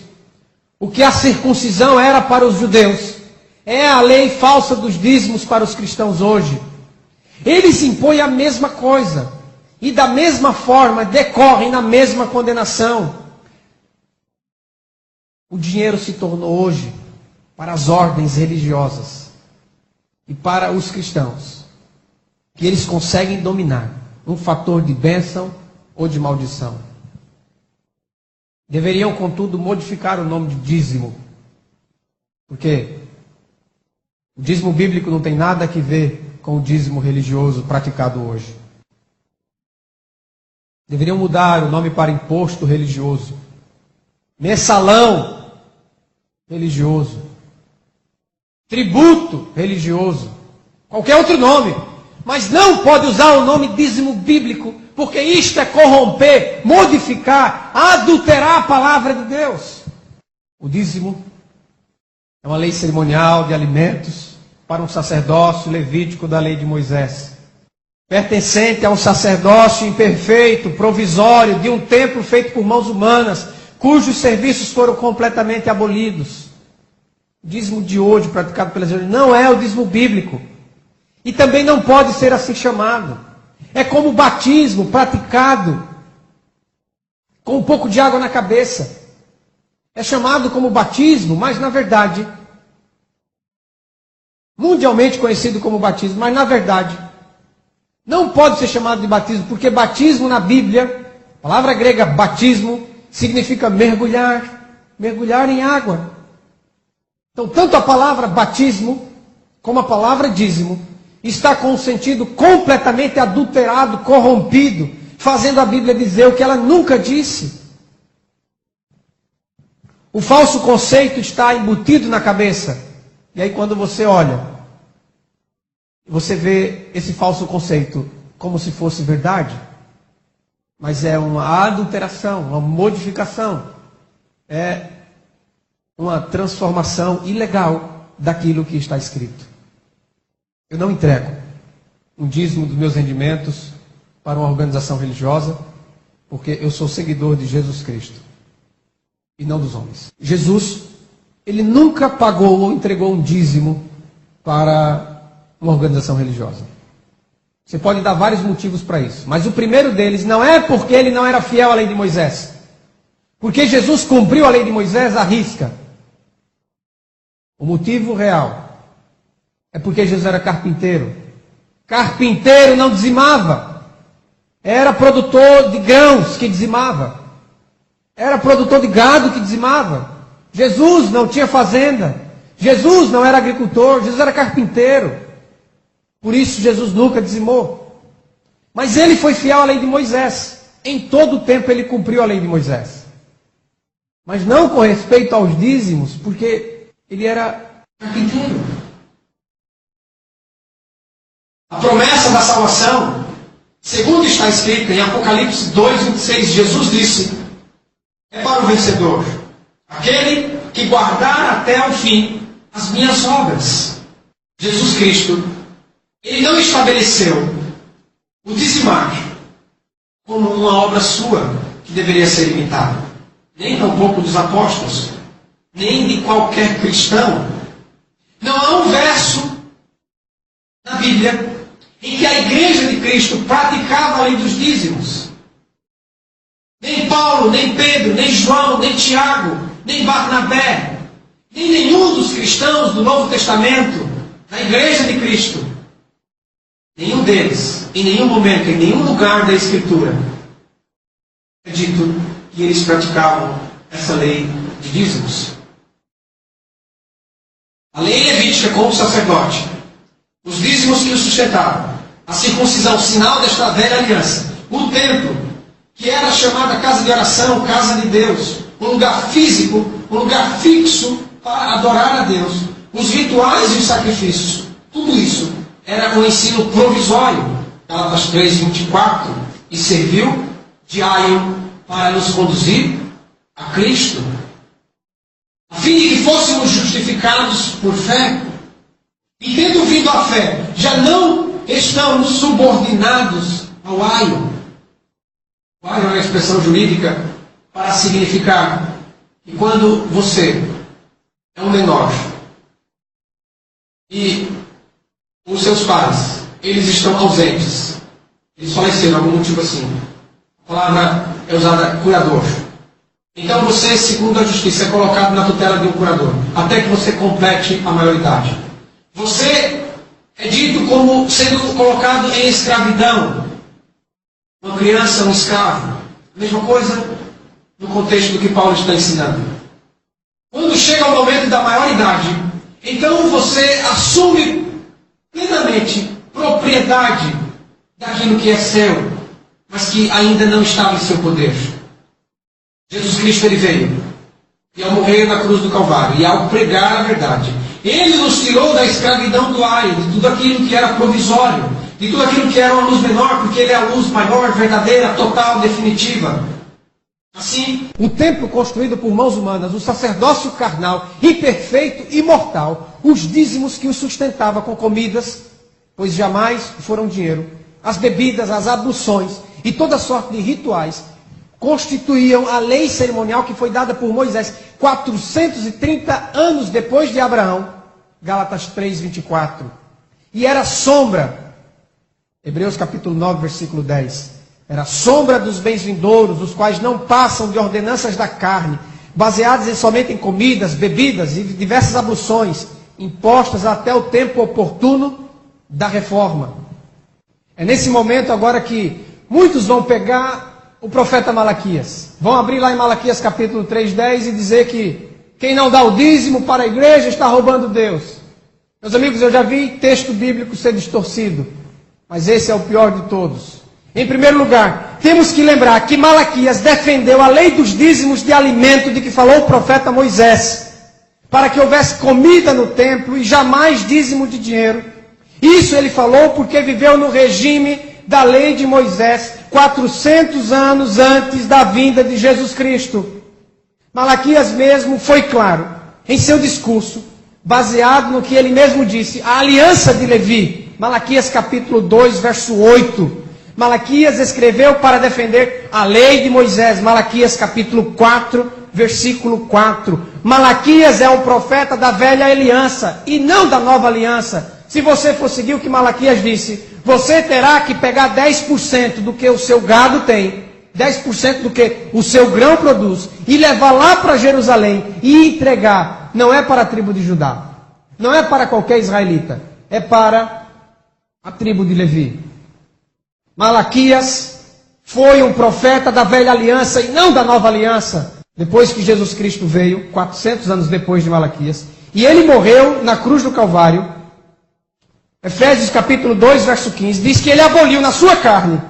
o que a circuncisão era para os judeus, é a lei falsa dos dízimos para os cristãos hoje. Eles impõem a mesma coisa, e da mesma forma decorrem na mesma condenação. O dinheiro se tornou hoje para as ordens religiosas e para os cristãos, que eles conseguem dominar um fator de bênção ou de maldição. Deveriam, contudo, modificar o nome de dízimo, porque o dízimo bíblico não tem nada a ver com o dízimo religioso praticado hoje. Deveriam mudar o nome para imposto religioso, mensalão religioso, tributo religioso, qualquer outro nome, Mas não pode usar o nome dízimo bíblico, porque isto é corromper, modificar, adulterar a palavra de Deus. O dízimo é uma lei cerimonial de alimentos para um sacerdócio levítico da lei de Moisés, pertencente a um sacerdócio imperfeito, provisório, de um templo feito por mãos humanas, cujos serviços foram completamente abolidos. O dízimo de hoje praticado pelas igrejas não é o dízimo bíblico. E também não pode ser assim chamado. É como o batismo praticado com um pouco de água na cabeça. É chamado como batismo, mas na verdade, mundialmente conhecido como batismo, mas na verdade, não pode ser chamado de batismo, porque batismo na Bíblia, a palavra grega batismo, significa mergulhar, mergulhar em água. Então, tanto a palavra batismo, como a palavra dízimo, está com um sentido completamente adulterado, corrompido, fazendo a Bíblia dizer o que ela nunca disse. O falso conceito está embutido na cabeça. E aí quando você olha, você vê esse falso conceito como se fosse verdade. Mas é uma adulteração, uma modificação. É uma transformação ilegal daquilo que está escrito. Eu não entrego um dízimo dos meus rendimentos para uma organização religiosa, porque eu sou seguidor de Jesus Cristo e não dos homens. Jesus, ele nunca pagou ou entregou um dízimo para uma organização religiosa. Você pode dar vários motivos para isso, mas o primeiro deles não é porque ele não era fiel à lei de Moisés, porque Jesus cumpriu a lei de Moisés à risca. O motivo real é porque Jesus era carpinteiro. Carpinteiro não dizimava. Era produtor de grãos que dizimava. Era produtor de gado que dizimava. Jesus não tinha fazenda. Jesus não era agricultor. Jesus era carpinteiro. Por isso Jesus nunca dizimou. Mas ele foi fiel à lei de Moisés. Em todo o tempo ele cumpriu a lei de Moisés. Mas não com respeito aos dízimos, porque ele era carpinteiro. A promessa da salvação, segundo está escrito em Apocalipse 2:26, Jesus disse, é para o vencedor, aquele que guardar até o fim as minhas obras. Jesus Cristo, ele não estabeleceu o dizimar como uma obra sua que deveria ser limitada, nem tampouco dos apóstolos, nem de qualquer cristão. Não há um verso na Bíblia em que a igreja de Cristo praticava a lei dos dízimos. Nem Paulo, nem Pedro, nem João, nem Tiago, nem Barnabé, nem nenhum dos cristãos do Novo Testamento, da igreja de Cristo, nenhum deles, em nenhum momento, em nenhum lugar da Escritura, é dito que eles praticavam essa lei de dízimos. A lei levítica com o sacerdote, os dízimos que o sustentavam, a circuncisão, sinal desta velha aliança, o templo, que era chamada casa de oração, casa de Deus, um lugar físico, um lugar fixo para adorar a Deus, os rituais e os sacrifícios, tudo isso era um ensino provisório, Gálatas 3:24, e serviu de aio para nos conduzir a Cristo, a fim de que fôssemos justificados por fé. E tendo vindo a fé, já não estamos subordinados ao aio. O aio é uma expressão jurídica para significar que quando você é um menor e os seus pais, eles estão ausentes, eles faleceram, algum motivo assim, a palavra é usada curador. Então você, segundo a justiça, é colocado na tutela de um curador, até que você complete a maioridade. Você é dito como sendo colocado em escravidão. Uma criança, um escravo. A mesma coisa no contexto do que Paulo está ensinando. Quando chega o momento da maioridade, então você assume plenamente propriedade daquilo que é seu, mas que ainda não estava em seu poder. Jesus Cristo, ele veio, e ao morrer na cruz do Calvário, e ao pregar a verdade, ele nos tirou da escravidão do aio, de tudo aquilo que era provisório, E tudo aquilo que era uma luz menor, porque ele é a luz maior, verdadeira, total, definitiva. Assim, o templo construído por mãos humanas, o sacerdócio carnal, imperfeito e mortal, os dízimos que os sustentava com comidas, pois jamais foram dinheiro, as bebidas, as abluções e toda sorte de rituais, constituíam a lei cerimonial que foi dada por Moisés 430 anos depois de Abraão, Gálatas 3, 24. E era sombra, Hebreus capítulo 9, versículo 10. Era sombra dos bens vindouros, os quais não passam de ordenanças da carne, baseadas somente em comidas, bebidas e diversas abluções, impostas até o tempo oportuno da reforma. É nesse momento agora que muitos vão pegar o profeta Malaquias. Vão abrir lá em Malaquias capítulo 3:10 e dizer que quem não dá o dízimo para a igreja está roubando Deus. Meus amigos, eu já vi texto bíblico ser distorcido, mas esse é o pior de todos. Em primeiro lugar, temos que lembrar que Malaquias defendeu a lei dos dízimos de alimento de que falou o profeta Moisés, para que houvesse comida no templo e jamais dízimo de dinheiro. Isso ele falou porque viveu no regime da lei de Moisés 400 anos antes da vinda de Jesus Cristo. Malaquias mesmo foi claro em seu discurso, baseado no que ele mesmo disse, a aliança de Levi. Malaquias capítulo 2, verso 8. Malaquias escreveu para defender a lei de Moisés. Malaquias capítulo 4, versículo 4. Malaquias é um profeta da velha aliança e não da nova aliança. Se você for seguir o que Malaquias disse, você terá que pegar 10% do que o seu gado tem, 10% do que o seu grão produz, e levar lá para Jerusalém e entregar. Não é para a tribo de Judá, não é para qualquer israelita, é para a tribo de Levi. Malaquias foi um profeta da velha aliança e não da nova aliança. Depois que Jesus Cristo veio, 400 anos depois de Malaquias, e ele morreu na cruz do Calvário, Efésios capítulo 2, verso 15, diz que ele aboliu na sua carne,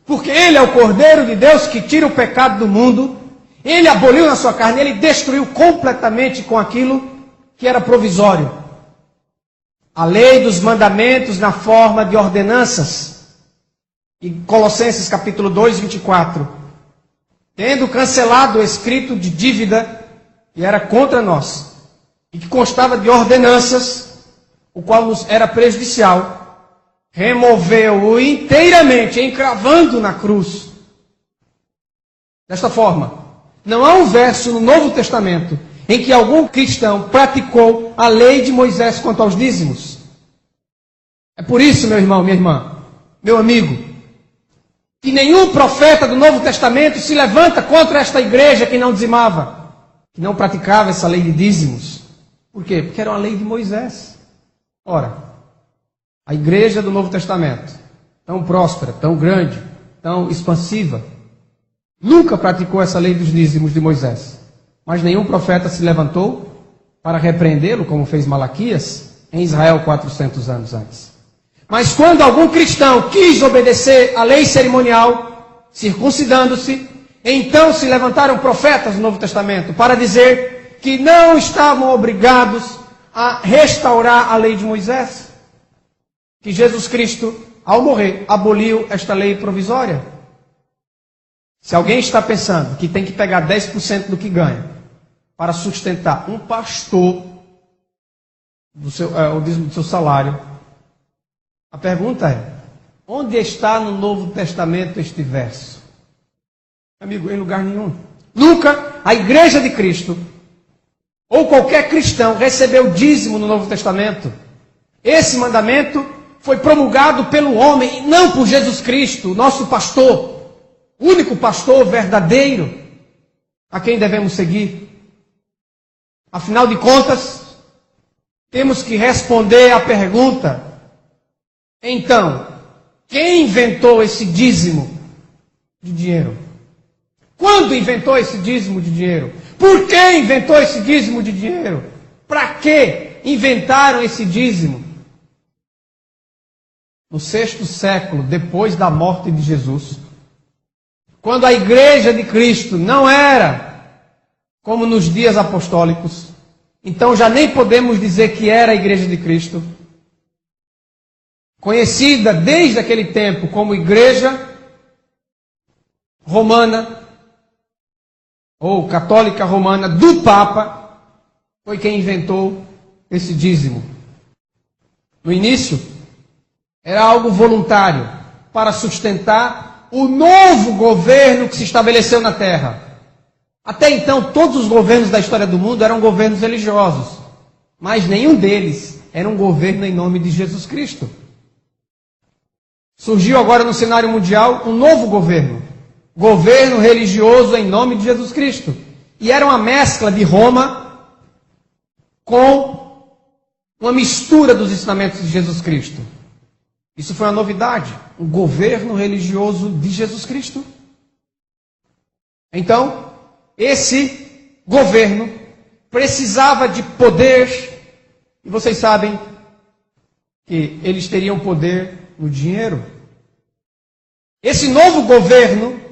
porque ele é o Cordeiro de Deus que tira o pecado do mundo. Ele aboliu na sua carne, ele destruiu completamente com aquilo que era provisório. A lei dos mandamentos na forma de ordenanças. E Colossenses capítulo 2, 24. Tendo cancelado o escrito de dívida que era contra nós, e que constava de ordenanças, o qual nos era prejudicial, removeu-o inteiramente, encravando na cruz. Desta forma, não há um verso no Novo Testamento em que algum cristão praticou a lei de Moisés quanto aos dízimos. É por isso, meu irmão, minha irmã, meu amigo, que nenhum profeta do Novo Testamento se levanta contra esta igreja que não dizimava, que não praticava essa lei de dízimos. Por quê? Porque era uma lei de Moisés. Ora, a igreja do Novo Testamento, tão próspera, tão grande, tão expansiva, nunca praticou essa lei dos dízimos de Moisés. Mas nenhum profeta se levantou para repreendê-lo, como fez Malaquias, em Israel 400 anos antes. Mas quando algum cristão quis obedecer à lei cerimonial, circuncidando-se, então se levantaram profetas no Novo Testamento para dizer que não estavam obrigados a restaurar a lei de Moisés, que Jesus Cristo, ao morrer, aboliu esta lei provisória. Se alguém está pensando que tem que pegar 10% do que ganha para sustentar um pastor, o dízimo do seu salário, a pergunta é, onde está no Novo Testamento este verso? Amigo, em lugar nenhum. Nunca a igreja de Cristo, ou qualquer cristão, recebeu dízimo no Novo Testamento. Esse mandamento foi promulgado pelo homem, e não por Jesus Cristo, o nosso pastor, o único pastor verdadeiro, a quem devemos seguir. Afinal de contas, temos que responder à pergunta, então, quem inventou esse dízimo de dinheiro? Quando inventou esse dízimo de dinheiro? Por que inventou esse dízimo de dinheiro? Para que inventaram esse dízimo? No 6º século, depois da morte de Jesus, quando a igreja de Cristo não era como nos dias apostólicos, então já nem podemos dizer que era a igreja de Cristo. conhecida desde aquele tempo como Igreja Romana, ou Católica Romana, do Papa, foi quem inventou esse dízimo. No início, era algo voluntário para sustentar o novo governo que se estabeleceu na Terra. Até então, todos os governos da história do mundo eram governos religiosos, mas nenhum deles era um governo em nome de Jesus Cristo. Surgiu agora no cenário mundial um novo governo religioso em nome de Jesus Cristo. E era uma mescla de Roma com uma mistura dos ensinamentos de Jesus Cristo. Isso foi uma novidade, o governo religioso de Jesus Cristo. Então, esse governo precisava de poder, e vocês sabem que eles teriam poder no dinheiro. Esse novo governo,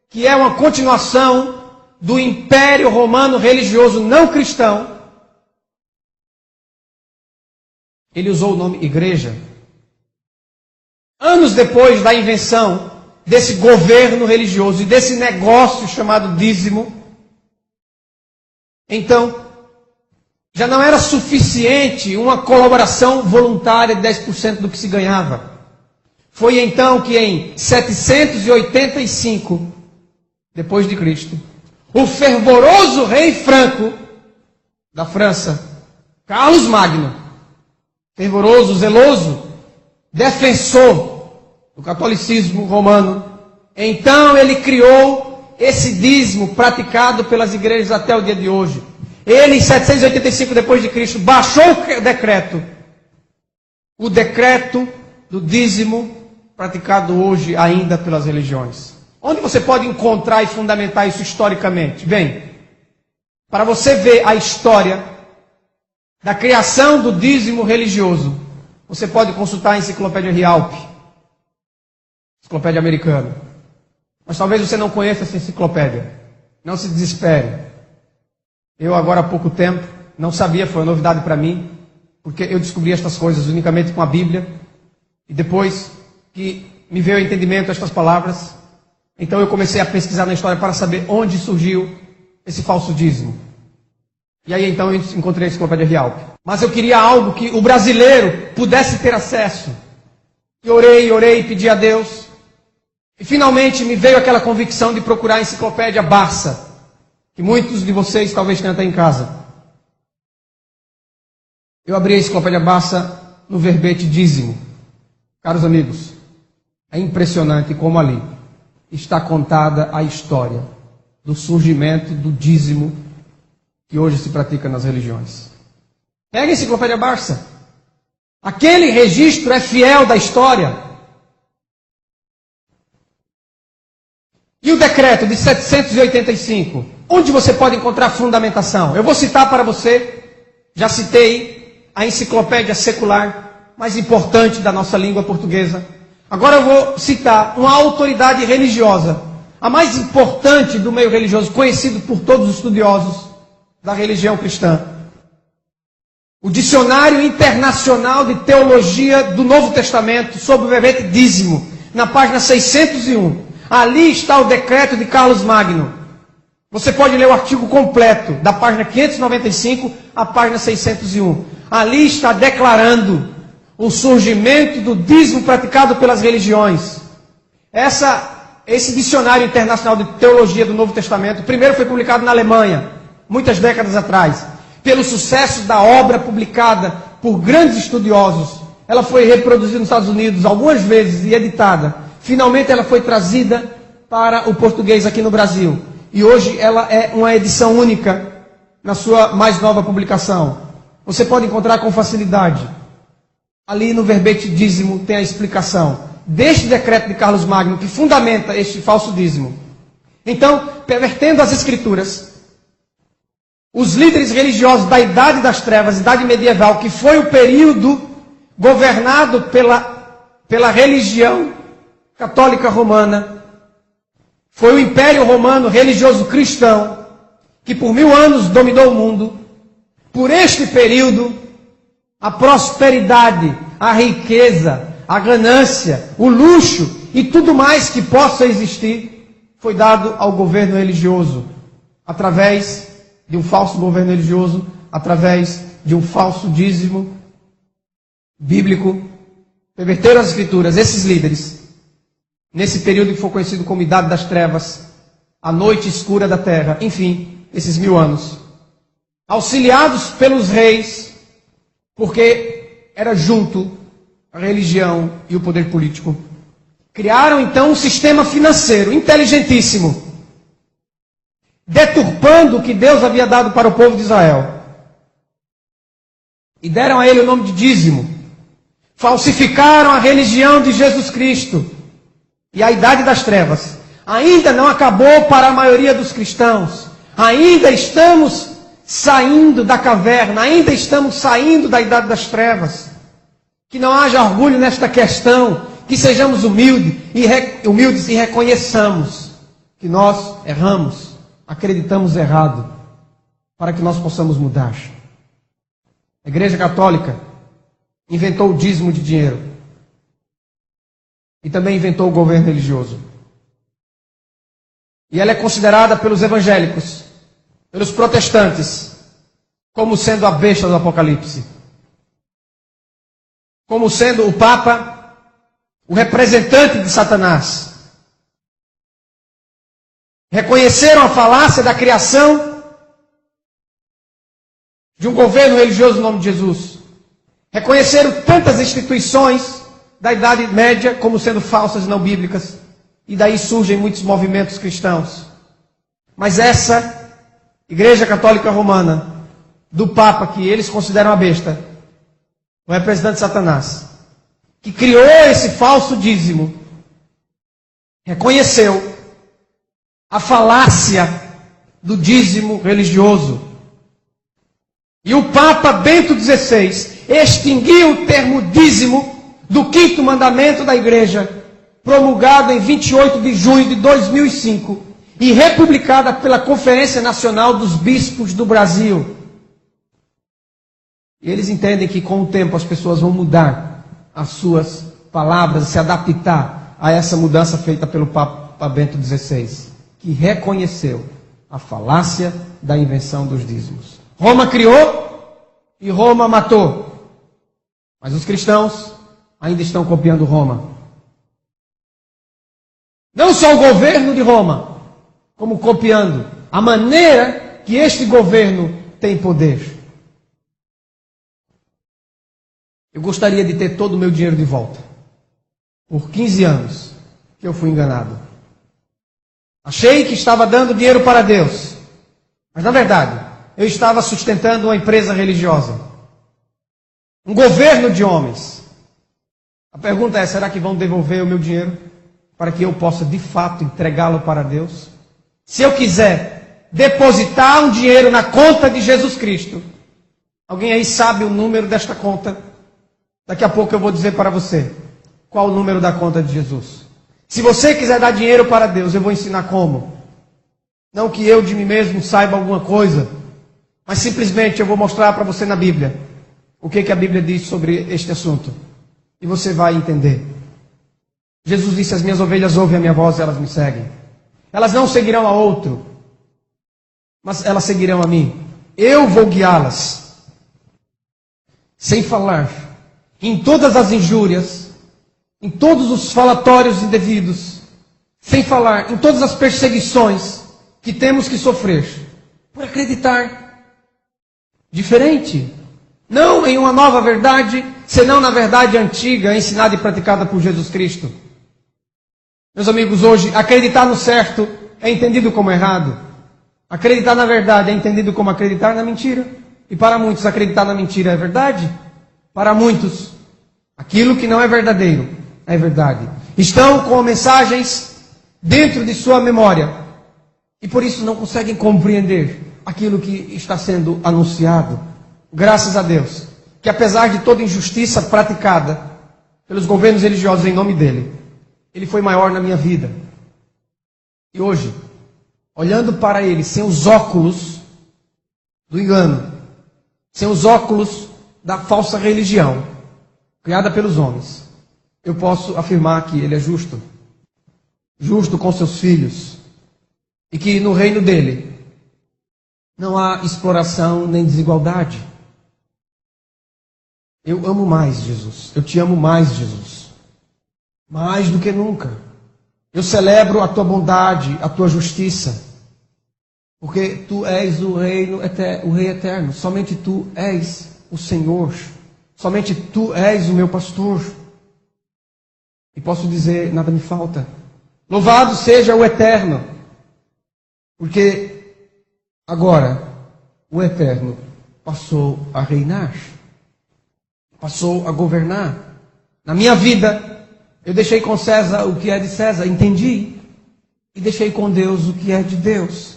que é uma continuação do Império Romano religioso não cristão, ele usou o nome igreja. Anos depois da invenção desse governo religioso e desse negócio chamado dízimo, então, já não era suficiente uma colaboração voluntária de 10% do que se ganhava. Foi então que em 785, depois de Cristo, o fervoroso rei Franco, da França, Carlos Magno, fervoroso, zeloso, defensor do catolicismo romano, então ele criou esse dízimo praticado pelas igrejas até o dia de hoje. Ele, em 785 depois de Cristo, baixou o decreto do dízimo praticado hoje ainda pelas religiões. Onde você pode encontrar e fundamentar isso historicamente? Bem, para você ver a história da criação do dízimo religioso, você pode consultar a enciclopédia Rialp, enciclopédia americana. Mas talvez você não conheça essa enciclopédia. Não se desespere. Eu agora há pouco tempo não sabia, foi uma novidade para mim, porque eu descobri estas coisas unicamente com a Bíblia, e depois que me veio ao entendimento estas palavras, então eu comecei a pesquisar na história para saber onde surgiu esse falso dízimo. E aí então eu encontrei a enciclopédia Rialp. Mas eu queria algo que o brasileiro pudesse ter acesso. E orei, pedi a Deus. E finalmente me veio aquela convicção de procurar a enciclopédia Barça, que muitos de vocês talvez tenham até em casa. Eu abri a enciclopédia Barça no verbete dízimo. Caros amigos, é impressionante como ali está contada a história do surgimento do dízimo que hoje se pratica nas religiões. Pega a enciclopédia Barça. Aquele registro é fiel da história. E o decreto de 785, onde você pode encontrar fundamentação? Eu vou citar para você, já citei a enciclopédia secular mais importante da nossa língua portuguesa. Agora eu vou citar uma autoridade religiosa, a mais importante do meio religioso, conhecido por todos os estudiosos da religião cristã. O Dicionário Internacional de Teologia do Novo Testamento, sob o verbete dízimo, na página 601. Ali está o decreto de Carlos Magno. Você pode ler o artigo completo, da página 595 à página 601. Ali está declarando o surgimento do dízimo praticado pelas religiões. Esse dicionário internacional de teologia do Novo Testamento, primeiro foi publicado na Alemanha, muitas décadas atrás. Pelo sucesso da obra publicada por grandes estudiosos, ela foi reproduzida nos Estados Unidos algumas vezes e editada. Finalmente ela foi trazida para o português aqui no Brasil. E hoje ela é uma edição única na sua mais nova publicação. Você pode encontrar com facilidade. Ali no verbete dízimo tem a explicação deste decreto de Carlos Magno que fundamenta este falso dízimo. Então, pervertendo as escrituras, os líderes religiosos da Idade das Trevas, Idade Medieval, que foi o período governado pela religião católica romana, foi o Império Romano religioso cristão, que por 1000 anos dominou o mundo. Por este período, a prosperidade, a riqueza, a ganância, o luxo e tudo mais que possa existir foi dado ao governo religioso, através de um falso governo religioso, através de um falso dízimo bíblico. Perverteram as Escrituras, esses líderes, nesse período que foi conhecido como Idade das Trevas, a noite escura da terra, enfim, esses 1000 anos, auxiliados pelos reis, porque era junto a religião e o poder político. Criaram então um sistema financeiro inteligentíssimo, deturpando o que Deus havia dado para o povo de Israel. E deram a ele o nome de dízimo. Falsificaram a religião de Jesus Cristo. E a Idade das Trevas ainda não acabou para a maioria dos cristãos. Ainda estamos saindo da caverna, ainda estamos saindo da Idade das Trevas. Que não haja orgulho nesta questão, que sejamos humildes e reconheçamos que nós erramos, acreditamos errado, para que nós possamos mudar. A Igreja Católica inventou o dízimo de dinheiro e também inventou o governo religioso. E ela é considerada pelos evangélicos, pelos protestantes, como sendo a besta do Apocalipse. Como sendo o Papa, o representante de Satanás. Reconheceram a falácia da criação de um governo religioso no nome de Jesus. Reconheceram tantas instituições da Idade Média como sendo falsas e não bíblicas. E daí surgem muitos movimentos cristãos. Mas essa Igreja Católica Romana, do Papa, que eles consideram a besta, o representante de Satanás, que criou esse falso dízimo, reconheceu a falácia do dízimo religioso. E o Papa Bento XVI extinguiu o termo dízimo do 5º mandamento da Igreja, promulgado em 28 de junho de 2005 e republicada pela Conferência Nacional dos Bispos do Brasil. E eles entendem que com o tempo as pessoas vão mudar as suas palavras, se adaptar a essa mudança feita pelo Papa Bento XVI, que reconheceu a falácia da invenção dos dízimos. Roma criou e Roma matou. Mas os cristãos ainda estão copiando Roma. Não só o governo de Roma, como copiando a maneira que este governo tem poder. Eu gostaria de ter todo o meu dinheiro de volta. Por 15 anos que eu fui enganado. Achei que estava dando dinheiro para Deus. Mas na verdade, eu estava sustentando uma empresa religiosa. Um governo de homens. A pergunta é, será que vão devolver o meu dinheiro para que eu possa de fato entregá-lo para Deus? Se eu quiser depositar um dinheiro na conta de Jesus Cristo, alguém aí sabe o número desta conta? Daqui a pouco eu vou dizer para você qual o número da conta de Jesus. Se você quiser dar dinheiro para Deus, eu vou ensinar como. Não que eu de mim mesmo saiba alguma coisa, mas simplesmente eu vou mostrar para você na Bíblia o que a Bíblia diz sobre este assunto. E você vai entender. Jesus disse, as minhas ovelhas ouvem a minha voz e elas me seguem. Elas não seguirão a outro, mas elas seguirão a mim. Eu vou guiá-las. Sem falar em todas as injúrias, em todos os falatórios indevidos, sem falar em todas as perseguições que temos que sofrer por acreditar diferente. Não em uma nova verdade, senão na verdade antiga, ensinada e praticada por Jesus Cristo. Meus amigos, hoje, acreditar no certo é entendido como errado. Acreditar na verdade é entendido como acreditar na mentira. E para muitos, acreditar na mentira é verdade. Para muitos, aquilo que não é verdadeiro é verdade. Estão com mensagens dentro de sua memória. E por isso não conseguem compreender aquilo que está sendo anunciado. Graças a Deus, que apesar de toda injustiça praticada pelos governos religiosos em nome dele, ele foi maior na minha vida. E hoje, olhando para ele sem os óculos do engano, sem os óculos da falsa religião criada pelos homens, eu posso afirmar que Ele é justo. Justo com seus filhos. E que no reino dele não há exploração nem desigualdade. Eu amo mais Jesus. Eu te amo mais, Jesus. Mais do que nunca. Eu celebro a tua bondade, a tua justiça. Porque tu és o Rei eterno. Somente tu és o Senhor. Somente tu és o meu pastor. E posso dizer, nada me falta. Louvado seja o Eterno. Porque agora o Eterno passou a reinar. Passou a governar. Na minha vida, eu deixei com César o que é de César, entendi. E deixei com Deus o que é de Deus.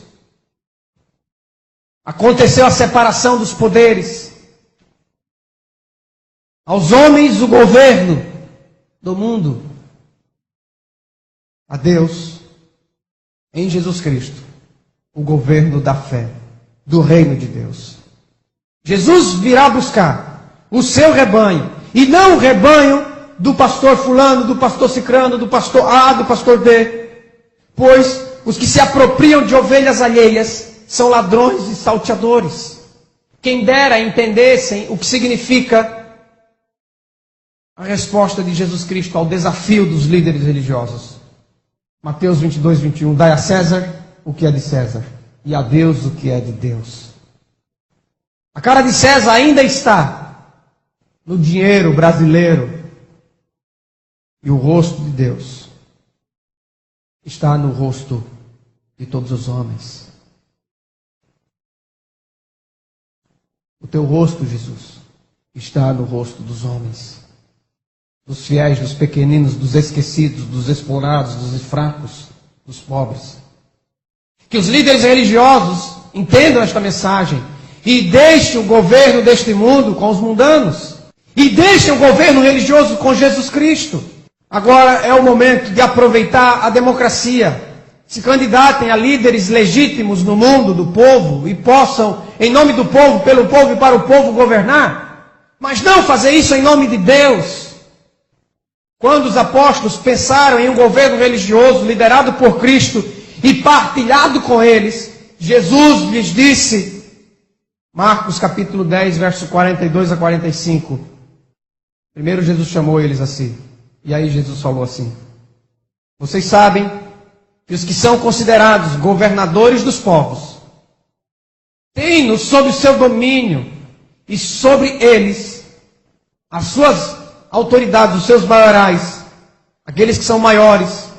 Aconteceu a separação dos poderes. Aos homens o governo do mundo. A Deus, em Jesus Cristo, o governo da fé, do reino de Deus. Jesus virá buscar o seu rebanho, e não o rebanho do pastor fulano, do pastor cicrano, do pastor A, do pastor B. Pois os que se apropriam de ovelhas alheias são ladrões e salteadores. Quem dera entendessem o que significa a resposta de Jesus Cristo ao desafio dos líderes religiosos. Mateus 22, 21. Dai a César o que é de César, e a Deus o que é de Deus. A cara de César ainda está no dinheiro brasileiro, e o rosto de Deus está no rosto de todos os homens. O teu rosto, Jesus, está no rosto dos homens. Dos fiéis, dos pequeninos, dos esquecidos, dos explorados, dos fracos, dos pobres. Que os líderes religiosos entendam esta mensagem e deixem o governo deste mundo com os mundanos. E deixem o governo religioso com Jesus Cristo. Agora é o momento de aproveitar a democracia. Se candidatem a líderes legítimos no mundo do povo e possam, em nome do povo, pelo povo e para o povo, governar. Mas não fazer isso em nome de Deus. Quando os apóstolos pensaram em um governo religioso liderado por Cristo e partilhado com eles, Jesus lhes disse, Marcos capítulo 10, verso 42 a 45. Primeiro Jesus chamou eles assim. E aí Jesus falou assim: vocês sabem que os que são considerados governadores dos povos têm-nos sob o seu domínio, e sobre eles as suas autoridades, os seus maiorais, aqueles que são maiores,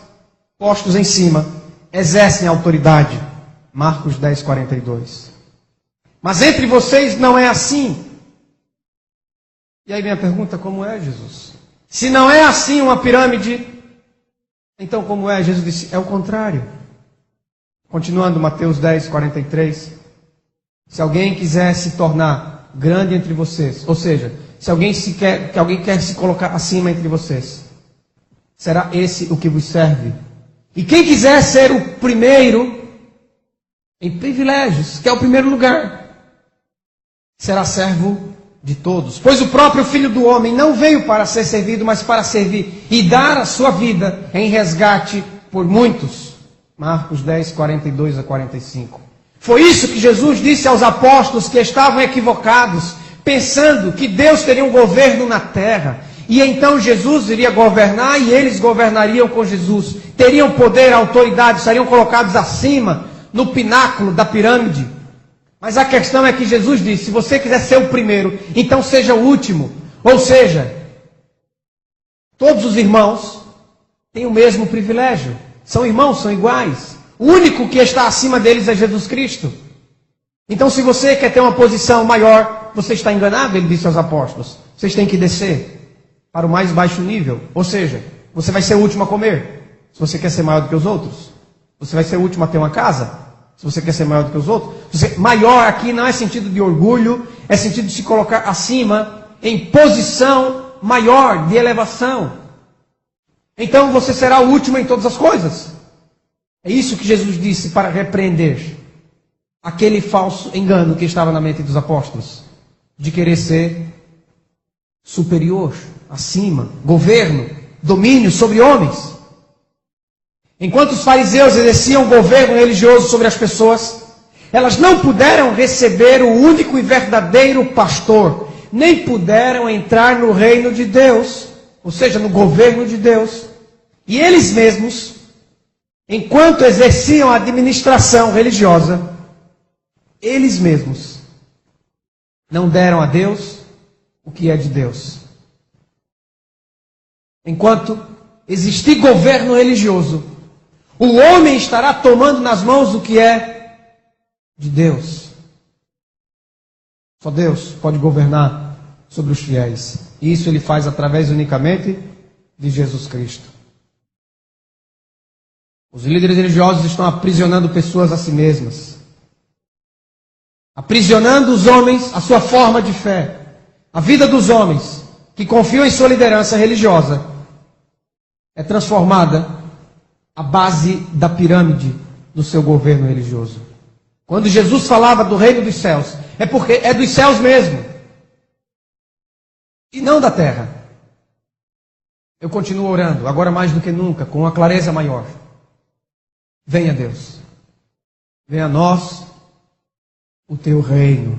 postos em cima, exercem a autoridade. Marcos 10, 42. Mas entre vocês não é assim. E aí vem a pergunta: como é, Jesus? Se não é assim uma pirâmide, então como é? Jesus disse, é o contrário. Continuando, Mateus 10, 43. Se alguém quiser se tornar grande entre vocês, ou seja, se alguém quer se colocar acima entre vocês, será esse o que vos serve. E quem quiser ser o primeiro em privilégios, que é o primeiro lugar, será servo de todos. Pois o próprio Filho do Homem não veio para ser servido, mas para servir e dar a sua vida em resgate por muitos. Marcos 10, 42 a 45. Foi isso que Jesus disse aos apóstolos que estavam equivocados, pensando que Deus teria um governo na terra. E então Jesus iria governar e eles governariam com Jesus. Teriam poder, autoridade, seriam colocados acima, no pináculo da pirâmide. Mas a questão é que Jesus disse, se você quiser ser o primeiro, então seja o último. Ou seja, todos os irmãos têm o mesmo privilégio. São irmãos, são iguais. O único que está acima deles é Jesus Cristo. Então se você quer ter uma posição maior, você está enganado, ele disse aos apóstolos. Vocês têm que descer para o mais baixo nível. Ou seja, você vai ser o último a comer, se você quer ser maior do que os outros. Você vai ser o último a ter uma casa, se você quer ser maior do que os outros. Maior aqui não é sentido de orgulho, é sentido de se colocar acima, em posição maior, de elevação. Então você será o último em todas as coisas. É isso que Jesus disse para repreender aquele falso engano que estava na mente dos apóstolos, de querer ser superior, acima, governo. domínio sobre homens. Enquanto os fariseus exerciam governo religioso sobre as pessoas, elas não puderam receber o único e verdadeiro pastor, nem puderam entrar no reino de Deus, ou seja, no governo de Deus. E eles mesmos, enquanto exerciam a administração religiosa, eles mesmos não deram a Deus o que é de Deus. Enquanto existir governo religioso, o homem estará tomando nas mãos o que é de Deus. Só Deus pode governar sobre os fiéis. E isso ele faz através unicamente de Jesus Cristo. Os líderes religiosos estão aprisionando pessoas a si mesmas. Aprisionando os homens à sua forma de fé. A vida dos homens que confiam em sua liderança religiosa é transformada à base da pirâmide do seu governo religioso. Quando Jesus falava do reino dos céus, é porque é dos céus mesmo, e não da terra. Eu continuo orando, agora mais do que nunca, com uma clareza maior. Venha Deus, venha a nós o teu reino,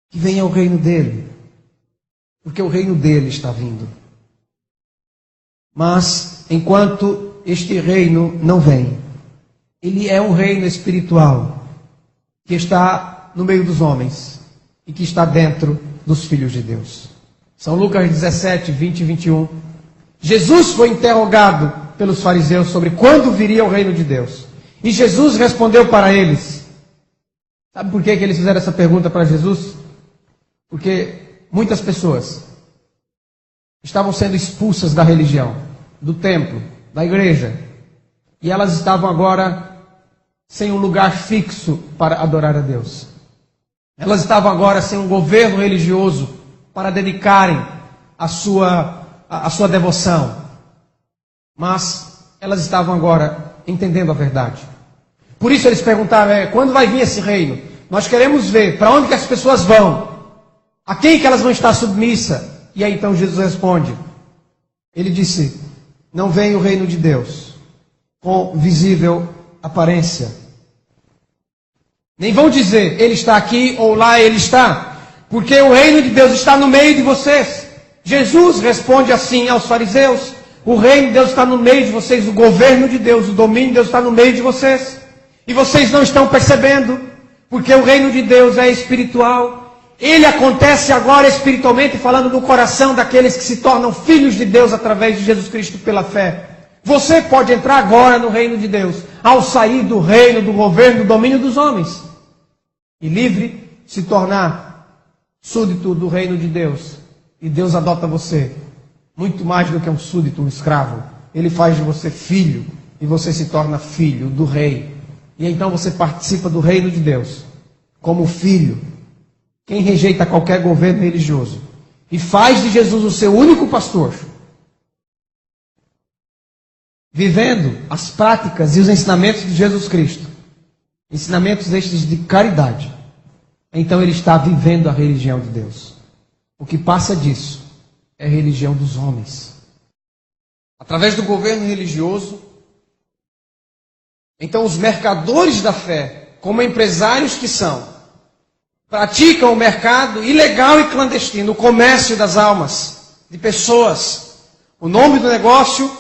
que venha o reino dele, porque o reino dele está vindo. Mas, enquanto este reino não vem, ele é um reino espiritual, que está no meio dos homens, e que está dentro dos filhos de Deus. São Lucas 17, 20 e 21. Jesus foi interrogado pelos fariseus sobre quando viria o reino de Deus. E Jesus respondeu para eles. Sabe por que eles fizeram essa pergunta para Jesus? Porque muitas pessoas estavam sendo expulsas da religião, do templo, da igreja. E elas estavam agora sem um lugar fixo para adorar a Deus. Elas estavam agora sem um governo religioso para dedicarem a sua devoção. Mas elas estavam agora entendendo a verdade. Por isso eles perguntaram, quando vai vir esse reino? Nós queremos ver para onde que as pessoas vão, a quem que elas vão estar submissas. E aí então Jesus responde. Ele disse, não vem o reino de Deus com visível aparência. Nem vão dizer, ele está aqui ou lá ele está. Porque o reino de Deus está no meio de vocês. Jesus responde assim aos fariseus. O reino de Deus está no meio de vocês. O governo de Deus, o domínio de Deus está no meio de vocês. E vocês não estão percebendo. Porque o reino de Deus é espiritual. Ele acontece agora espiritualmente, falando no coração daqueles que se tornam filhos de Deus através de Jesus Cristo pela fé. Você pode entrar agora no reino de Deus, ao sair do reino, do governo, do domínio dos homens. E livre se tornar súdito do reino de Deus. E Deus adota você, muito mais do que um súdito, um escravo. Ele faz de você filho, e você se torna filho do rei. E então você participa do reino de Deus, como filho. Quem rejeita qualquer governo religioso e faz de Jesus o seu único pastor, vivendo as práticas e os ensinamentos de Jesus Cristo, ensinamentos estes de caridade, então ele está vivendo a religião de Deus. O que passa disso é a religião dos homens. Através do governo religioso, então os mercadores da fé, como empresários que são, praticam o mercado ilegal e clandestino, o comércio das almas, de pessoas. O nome do negócio,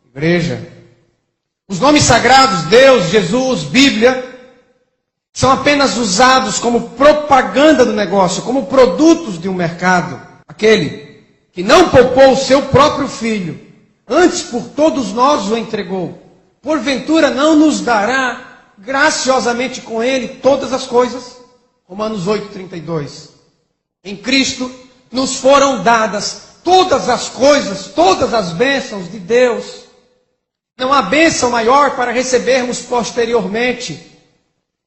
igreja. Os nomes sagrados, Deus, Jesus, Bíblia, são apenas usados como propaganda do negócio, como produtos de um mercado. Aquele que não poupou o seu próprio filho, antes por todos nós o entregou. Porventura não nos dará graciosamente com ele todas as coisas? Romanos 8:32. Em Cristo nos foram dadas todas as coisas, todas as bênçãos de Deus. Não há bênção maior para recebermos posteriormente.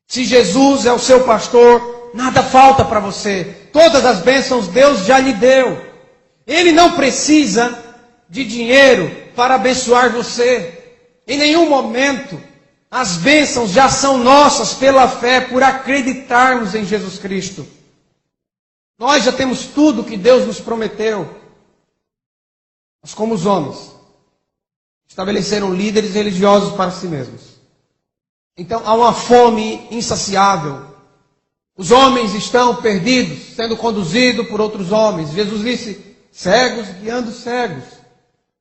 Se Jesus é o seu pastor, nada falta para você. Todas as bênçãos Deus já lhe deu. Ele não precisa de dinheiro para abençoar você. Em nenhum momento. As bênçãos já são nossas pela fé, por acreditarmos em Jesus Cristo. Nós já temos tudo que Deus nos prometeu. Mas como os homens estabeleceram líderes religiosos para si mesmos. Então há uma fome insaciável. Os homens estão perdidos, sendo conduzidos por outros homens. Jesus disse, cegos guiando cegos.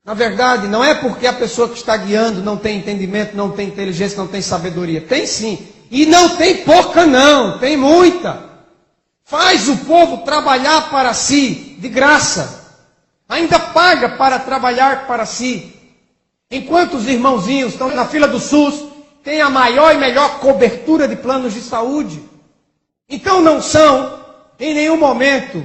Na verdade, não é porque a pessoa que está guiando não tem entendimento, não tem inteligência, não tem sabedoria. Tem sim. E não tem pouca não, tem muita. Faz o povo trabalhar para si, de graça. Ainda paga para trabalhar para si. Enquanto os irmãozinhos estão na fila do SUS, tem a maior e melhor cobertura de planos de saúde. Então não são, em nenhum momento,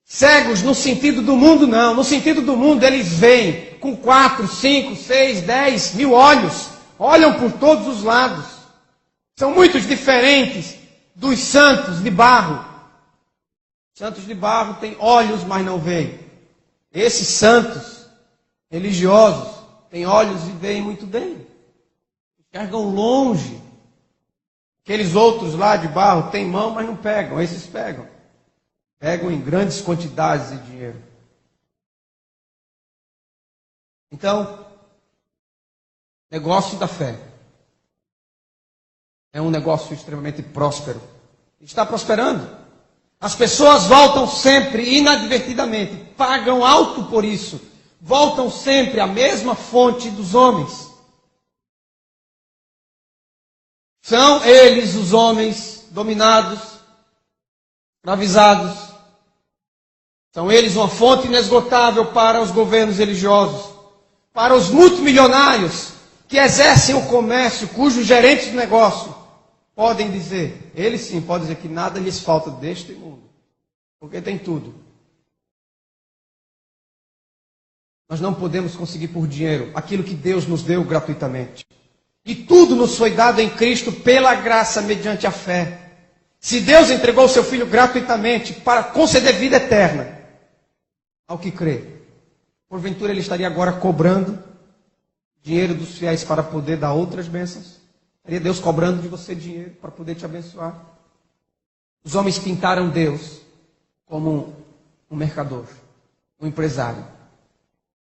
cegos no sentido do mundo, não. No sentido do mundo, eles veem com 4, 5, 6, 10 mil olhos. Olham por todos os lados. São muito diferentes dos santos de barro. Santos de barro têm olhos, mas não veem. Esses santos religiosos têm olhos e veem muito bem. Enxergam longe. Aqueles outros lá de barro têm mão, mas não pegam. Esses pegam. Pegam em grandes quantidades de dinheiro. Então, negócio da fé é um negócio extremamente próspero. Está prosperando. As pessoas voltam sempre, inadvertidamente, pagam alto por isso. Voltam sempre à mesma fonte dos homens. São eles os homens dominados, escravizados. São eles uma fonte inesgotável para os governos religiosos, para os multimilionários que exercem o comércio, cujos gerentes de negócio podem dizer, eles sim podem dizer que nada lhes falta deste mundo, porque tem tudo. Nós não podemos conseguir por dinheiro aquilo que Deus nos deu gratuitamente. E tudo nos foi dado em Cristo pela graça, mediante a fé. Se Deus entregou o seu Filho gratuitamente para conceder vida eterna ao que crê, porventura Ele estaria agora cobrando dinheiro dos fiéis para poder dar outras bênçãos? Estaria Deus cobrando de você dinheiro para poder te abençoar? Os homens pintaram Deus como um mercador, um empresário.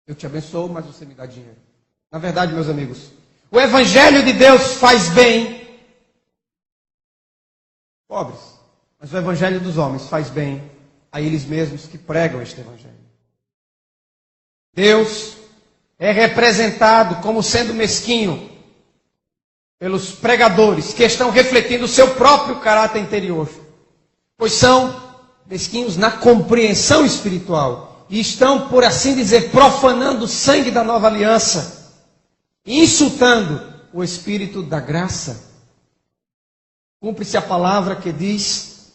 Eu te abençoo, mas você me dá dinheiro. Na verdade, meus amigos, o Evangelho de Deus faz bem pobres, mas o Evangelho dos homens faz bem a eles mesmos que pregam este Evangelho. Deus é representado como sendo mesquinho pelos pregadores que estão refletindo o seu próprio caráter interior, pois são mesquinhos na compreensão espiritual e estão, por assim dizer, profanando o sangue da nova aliança, insultando o Espírito da graça. Cumpre-se a palavra que diz,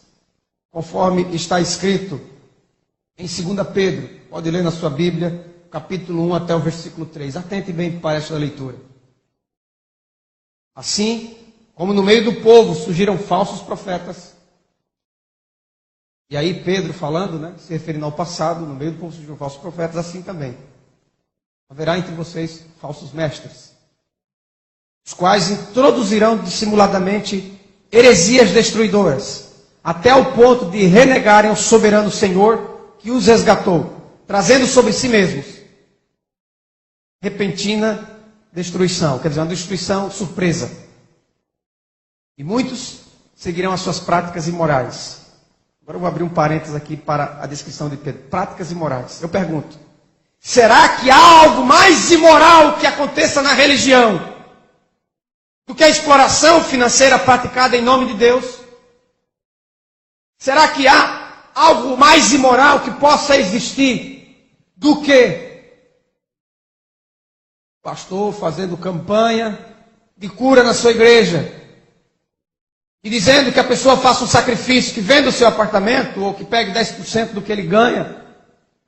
conforme está escrito em 2 Pedro, pode ler na sua Bíblia, capítulo 1 até o versículo 3. Atente bem para esta leitura. Assim, como no meio do povo surgiram falsos profetas, e aí Pedro falando, se referindo ao passado, no meio do povo surgiram falsos profetas, assim também haverá entre vocês falsos mestres, os quais introduzirão dissimuladamente heresias destruidoras, até o ponto de renegarem o soberano Senhor que os resgatou, trazendo sobre si mesmos repentina destruição, quer dizer, uma destruição surpresa. E muitos seguirão as suas práticas imorais. Agora eu vou abrir um parênteses aqui para a descrição de Pedro. Práticas imorais. Eu pergunto, será que há algo mais imoral que aconteça na religião do que a exploração financeira praticada em nome de Deus? Será que há algo mais imoral que possa existir do que pastor fazendo campanha de cura na sua igreja e dizendo que a pessoa faça um sacrifício, que venda o seu apartamento ou que pegue 10% do que ele ganha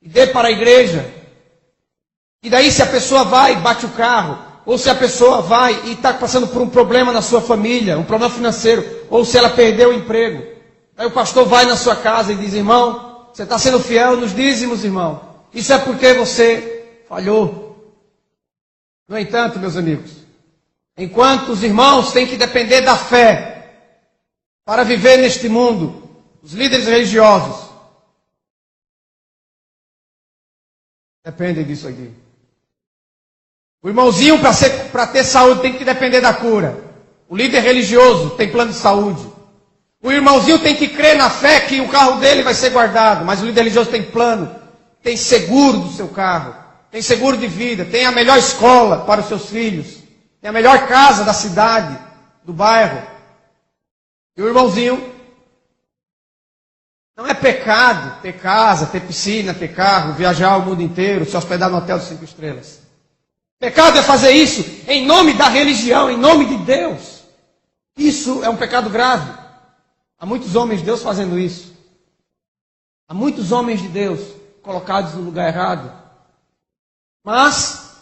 e dê para a igreja? E daí, se a pessoa vai e bate o carro, ou se a pessoa vai e está passando por um problema na sua família, um problema financeiro, ou se ela perdeu o emprego, aí o pastor vai na sua casa e diz, irmão, você está sendo fiel nos dízimos, irmão. Isso é porque você falhou. No entanto, meus amigos, enquanto os irmãos têm que depender da fé para viver neste mundo, os líderes religiosos dependem disso aqui. O irmãozinho, para ter saúde, tem que depender da cura. O líder religioso tem plano de saúde. O irmãozinho tem que crer na fé que o carro dele vai ser guardado. Mas o líder religioso tem plano, tem seguro do seu carro, tem seguro de vida, tem a melhor escola para os seus filhos, tem a melhor casa da cidade, do bairro. E o irmãozinho, não é pecado ter casa, ter piscina, ter carro, viajar o mundo inteiro, se hospedar no hotel de 5 estrelas. Pecado é fazer isso em nome da religião, em nome de Deus. Isso é um pecado grave. Há muitos homens de Deus fazendo isso. Há muitos homens de Deus colocados no lugar errado. Mas,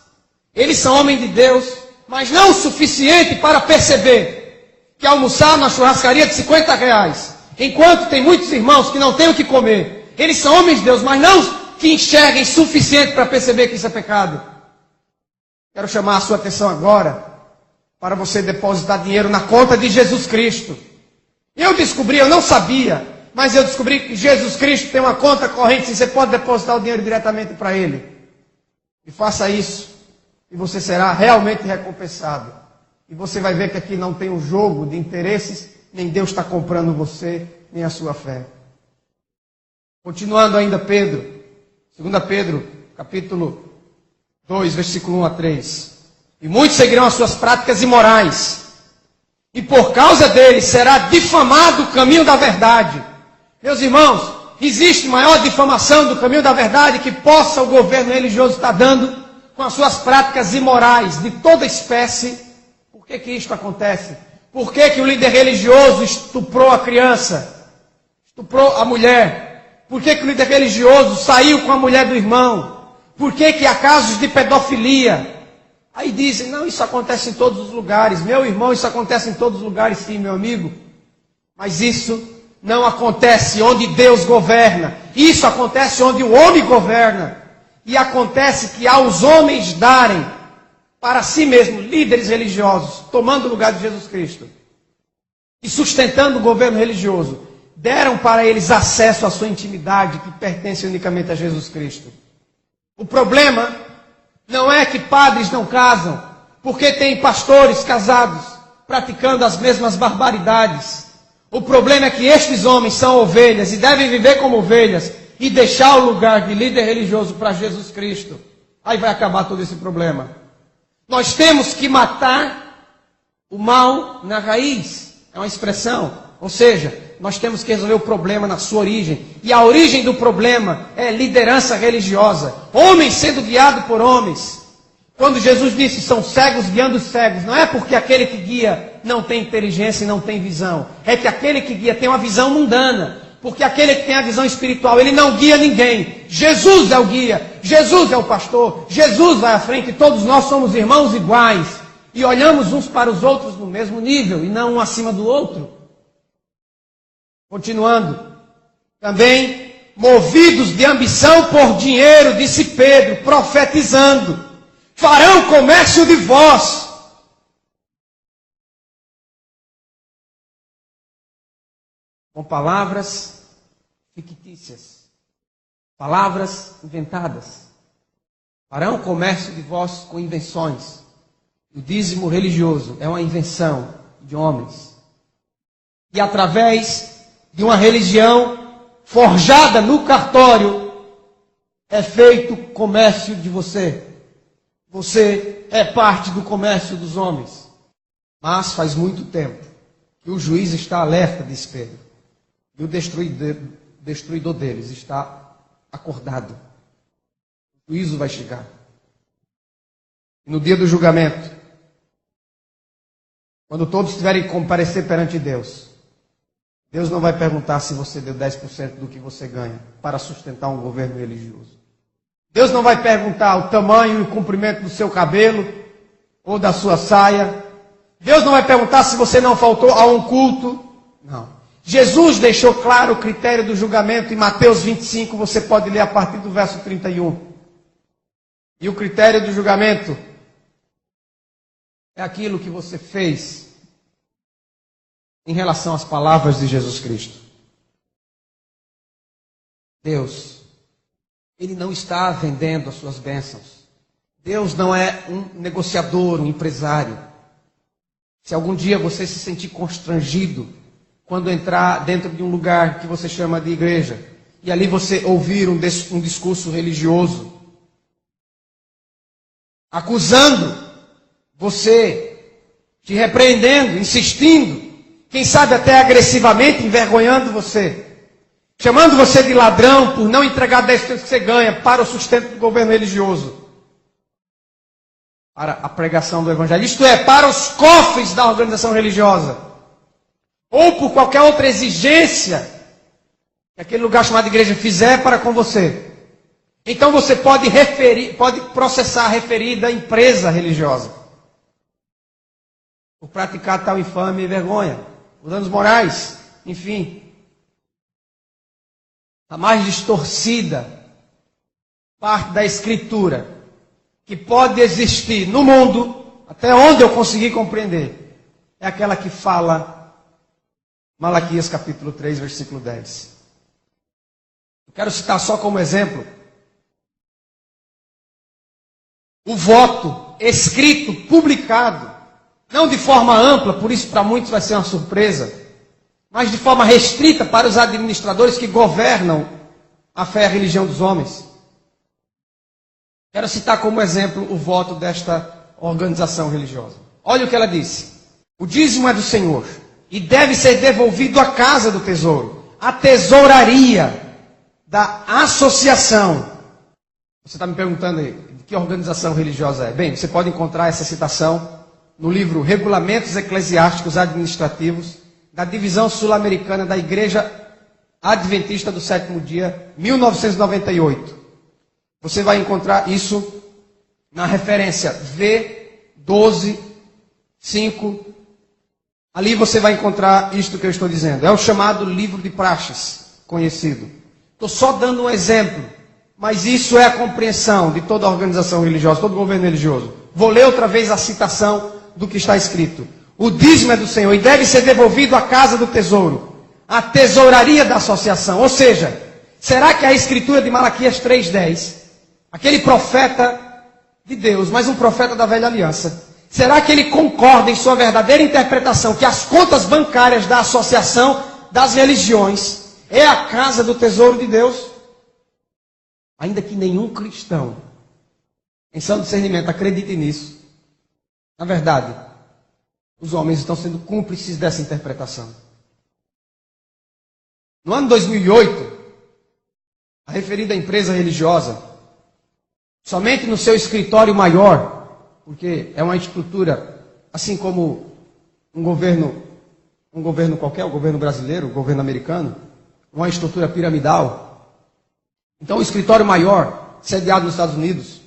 eles são homens de Deus, mas não o suficiente para perceber que almoçar na churrascaria de R$50, enquanto tem muitos irmãos que não têm o que comer. Eles são homens de Deus, mas não que enxerguem suficiente para perceber que isso é pecado. Quero chamar a sua atenção agora para você depositar dinheiro na conta de Jesus Cristo. Eu não sabia, mas eu descobri que Jesus Cristo tem uma conta corrente, e você pode depositar o dinheiro diretamente para Ele. E faça isso, e você será realmente recompensado. E você vai ver que aqui não tem um jogo de interesses, nem Deus está comprando você, nem a sua fé. Continuando ainda Pedro, 2 Pedro, capítulo 2, versículo 1 a 3. E muitos seguirão as suas práticas imorais, e por causa deles será difamado o caminho da verdade. Meus irmãos, existe maior difamação do caminho da verdade que possa o governo religioso estar dando com as suas práticas imorais de toda espécie? Por que isto acontece? Por que o líder religioso estuprou a criança? Estuprou a mulher? Por que o líder religioso saiu com a mulher do irmão? Por que há casos de pedofilia? Aí dizem, não, isso acontece em todos os lugares. Meu irmão, isso acontece em todos os lugares, sim, meu amigo. Mas isso não acontece onde Deus governa. Isso acontece onde o homem governa. E acontece que aos homens darem para si mesmos líderes religiosos, tomando o lugar de Jesus Cristo e sustentando o governo religioso, deram para eles acesso à sua intimidade que pertence unicamente a Jesus Cristo. O problema não é que padres não casam, porque tem pastores casados praticando as mesmas barbaridades. O problema é que estes homens são ovelhas e devem viver como ovelhas e deixar o lugar de líder religioso para Jesus Cristo. Aí vai acabar todo esse problema. Nós temos que matar o mal na raiz. É uma expressão. Ou seja, nós temos que resolver o problema na sua origem. E a origem do problema é liderança religiosa. Homens sendo guiados por homens. Quando Jesus disse, são cegos guiando os cegos, não é porque aquele que guia não tem inteligência e não tem visão. É que aquele que guia tem uma visão mundana. Porque aquele que tem a visão espiritual, ele não guia ninguém. Jesus é o guia. Jesus é o pastor. Jesus vai à frente. Todos nós somos irmãos iguais. E olhamos uns para os outros no mesmo nível e não um acima do outro. Continuando, também, movidos de ambição por dinheiro, disse Pedro, profetizando, farão comércio de vós. Com palavras fictícias, palavras inventadas. Farão comércio de vós com invenções. O dízimo religioso é uma invenção de homens. E através de uma religião forjada no cartório, é feito comércio de você. Você é parte do comércio dos homens. Mas faz muito tempo que o juiz está alerta, diz Pedro. E o destruidor deles está acordado. O juízo vai chegar. E no dia do julgamento, quando todos tiverem que comparecer perante Deus, Deus não vai perguntar se você deu 10% do que você ganha para sustentar um governo religioso. Deus não vai perguntar o tamanho e o comprimento do seu cabelo ou da sua saia. Deus não vai perguntar se você não faltou a um culto. Não. Jesus deixou claro o critério do julgamento em Mateus 25, você pode ler a partir do verso 31. E o critério do julgamento é aquilo que você fez em relação às palavras de Jesus Cristo. Deus, Ele não está vendendo as suas bênçãos. Deus não é um negociador, um empresário. Se algum dia você se sentir constrangido quando entrar dentro de um lugar que você chama de igreja, e ali você ouvir um discurso religioso, acusando você, te repreendendo, insistindo, quem sabe até agressivamente envergonhando você, chamando você de ladrão por não entregar 10% que você ganha para o sustento do governo religioso, para a pregação do evangelho, isto é, para os cofres da organização religiosa, ou por qualquer outra exigência que aquele lugar chamado igreja fizer para com você. Então você pode processar a referida empresa religiosa por praticar tal infame e vergonha, por danos morais, enfim. A mais distorcida parte da Escritura que pode existir no mundo, até onde eu consegui compreender, é aquela que fala Malaquias capítulo 3, versículo 10. Eu quero citar só como exemplo o voto escrito, publicado, não de forma ampla, por isso para muitos vai ser uma surpresa, mas de forma restrita para os administradores que governam a fé e a religião dos homens. Quero citar como exemplo o voto desta organização religiosa. Olha o que ela disse. O dízimo é do Senhor e deve ser devolvido à casa do tesouro, à tesouraria da associação. Você está me perguntando aí, de que organização religiosa é? Bem, você pode encontrar essa citação no livro Regulamentos Eclesiásticos Administrativos, da Divisão Sul-Americana da Igreja Adventista do Sétimo Dia, 1998. Você vai encontrar isso na referência V12.5. Ali você vai encontrar isto que eu estou dizendo. É o chamado livro de praxes, conhecido. Estou só dando um exemplo, mas isso é a compreensão de toda a organização religiosa, todo governo religioso. Vou ler outra vez a citação do que está escrito. O dízimo é do Senhor e deve ser devolvido à casa do tesouro, à tesouraria da associação. Ou seja, será que a escritura de Malaquias 3:10, aquele profeta de Deus, mas um profeta da velha aliança, será que ele concorda em sua verdadeira interpretação que as contas bancárias da associação das religiões é a casa do tesouro de Deus? Ainda que nenhum cristão, em sã discernimento, acredite nisso, na verdade, os homens estão sendo cúmplices dessa interpretação. No ano 2008, a referida empresa religiosa, somente no seu escritório maior, porque é uma estrutura, assim como um governo qualquer, o governo brasileiro, o governo americano, uma estrutura piramidal. Então, o escritório maior, sediado nos Estados Unidos,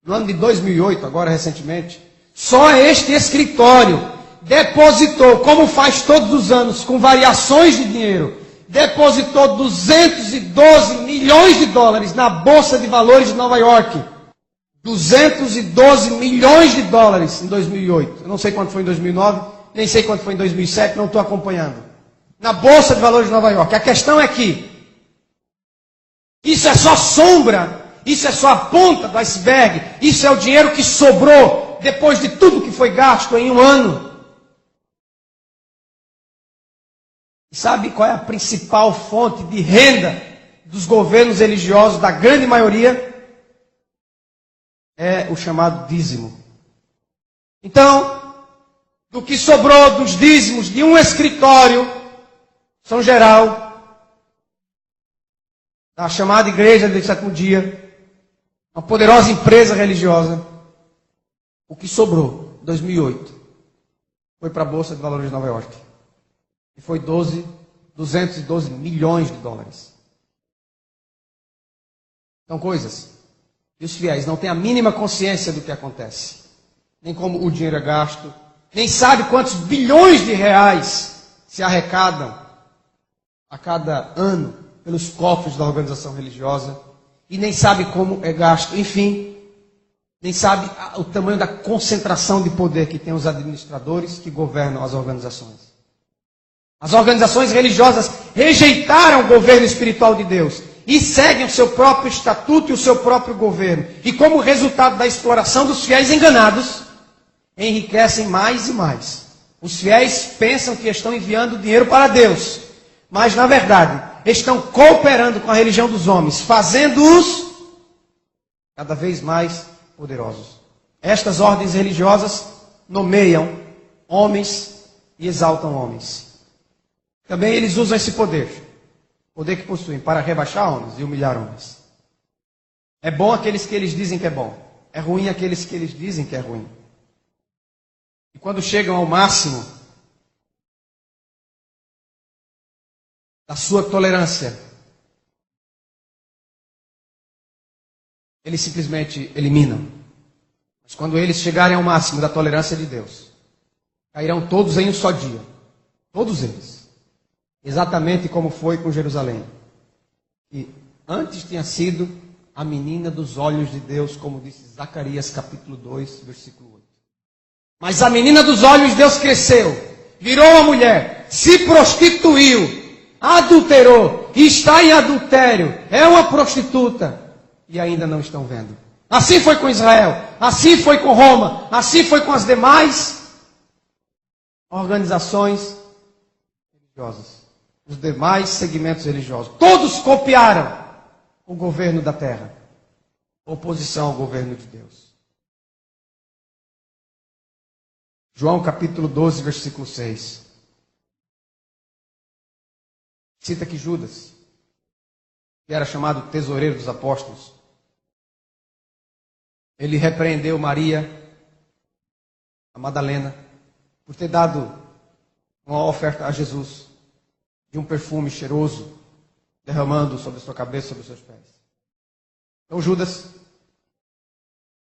no ano de 2008, agora recentemente, só este escritório depositou, como faz todos os anos, com variações de dinheiro, depositou 212 milhões de dólares na Bolsa de Valores de Nova York. 212 milhões de dólares em 2008. Eu não sei quanto foi em 2009, nem sei quanto foi em 2007, não estou acompanhando. Na Bolsa de Valores de Nova York. A questão é que isso é só sombra, isso é só a ponta do iceberg, isso é o dinheiro que sobrou depois de tudo que foi gasto em um ano. Sabe qual é a principal fonte de renda dos governos religiosos, da grande maioria? É o chamado dízimo. Então, do que sobrou dos dízimos de um escritório, São Geral, da chamada Igreja do Sétimo Dia, uma poderosa empresa religiosa, o que sobrou, em 2008, foi para a Bolsa de Valores de Nova York. E foi 212 milhões de dólares. São coisas. E os fiéis não têm a mínima consciência do que acontece. Nem como o dinheiro é gasto. Nem sabe quantos bilhões de reais se arrecadam a cada ano pelos cofres da organização religiosa. E nem sabe como é gasto. Enfim, nem sabe o tamanho da concentração de poder que tem os administradores que governam as organizações. As organizações religiosas rejeitaram o governo espiritual de Deus e seguem o seu próprio estatuto e o seu próprio governo. E como resultado da exploração dos fiéis enganados, enriquecem mais e mais. Os fiéis pensam que estão enviando dinheiro para Deus, mas na verdade estão cooperando com a religião dos homens, fazendo-os cada vez mais poderosos. Estas ordens religiosas nomeiam homens e exaltam homens. Também eles usam esse poder que possuem, para rebaixar homens e humilhar homens. É bom aqueles que eles dizem que é bom. É ruim aqueles que eles dizem que é ruim. E quando chegam ao máximo da sua tolerância, eles simplesmente eliminam. Mas quando eles chegarem ao máximo da tolerância de Deus, cairão todos em um só dia. Todos eles. Exatamente como foi com Jerusalém. E antes tinha sido a menina dos olhos de Deus, como disse Zacarias capítulo 2, versículo 8. Mas a menina dos olhos de Deus cresceu, virou uma mulher, se prostituiu, adulterou, está em adultério, é uma prostituta, e ainda não estão vendo. Assim foi com Israel, assim foi com Roma, assim foi com as demais organizações religiosas. Os demais segmentos religiosos. Todos copiaram o governo da terra. Oposição ao governo de Deus. João capítulo 12, versículo 6. Cita que Judas, que era chamado tesoureiro dos apóstolos, ele repreendeu Maria, a Madalena, por ter dado uma oferta a Jesus de um perfume cheiroso, derramando sobre a sua cabeça, sobre os seus pés. Então Judas,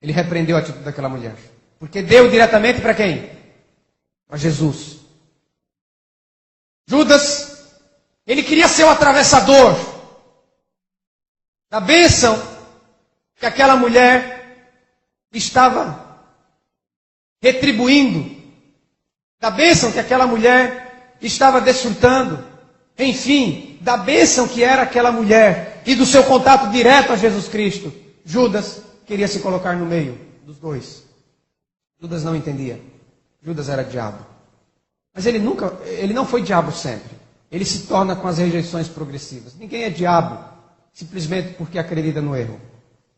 ele repreendeu a atitude daquela mulher. Porque deu diretamente para quem? Para Jesus. Judas, ele queria ser o atravessador da bênção que aquela mulher estava retribuindo, da bênção que aquela mulher estava desfrutando. Enfim, da bênção que era aquela mulher e do seu contato direto a Jesus Cristo. Judas queria se colocar no meio dos dois. Judas não entendia. Judas era diabo. Mas ele não foi diabo sempre. Ele se torna com as rejeições progressivas. Ninguém é diabo simplesmente porque acredita no erro.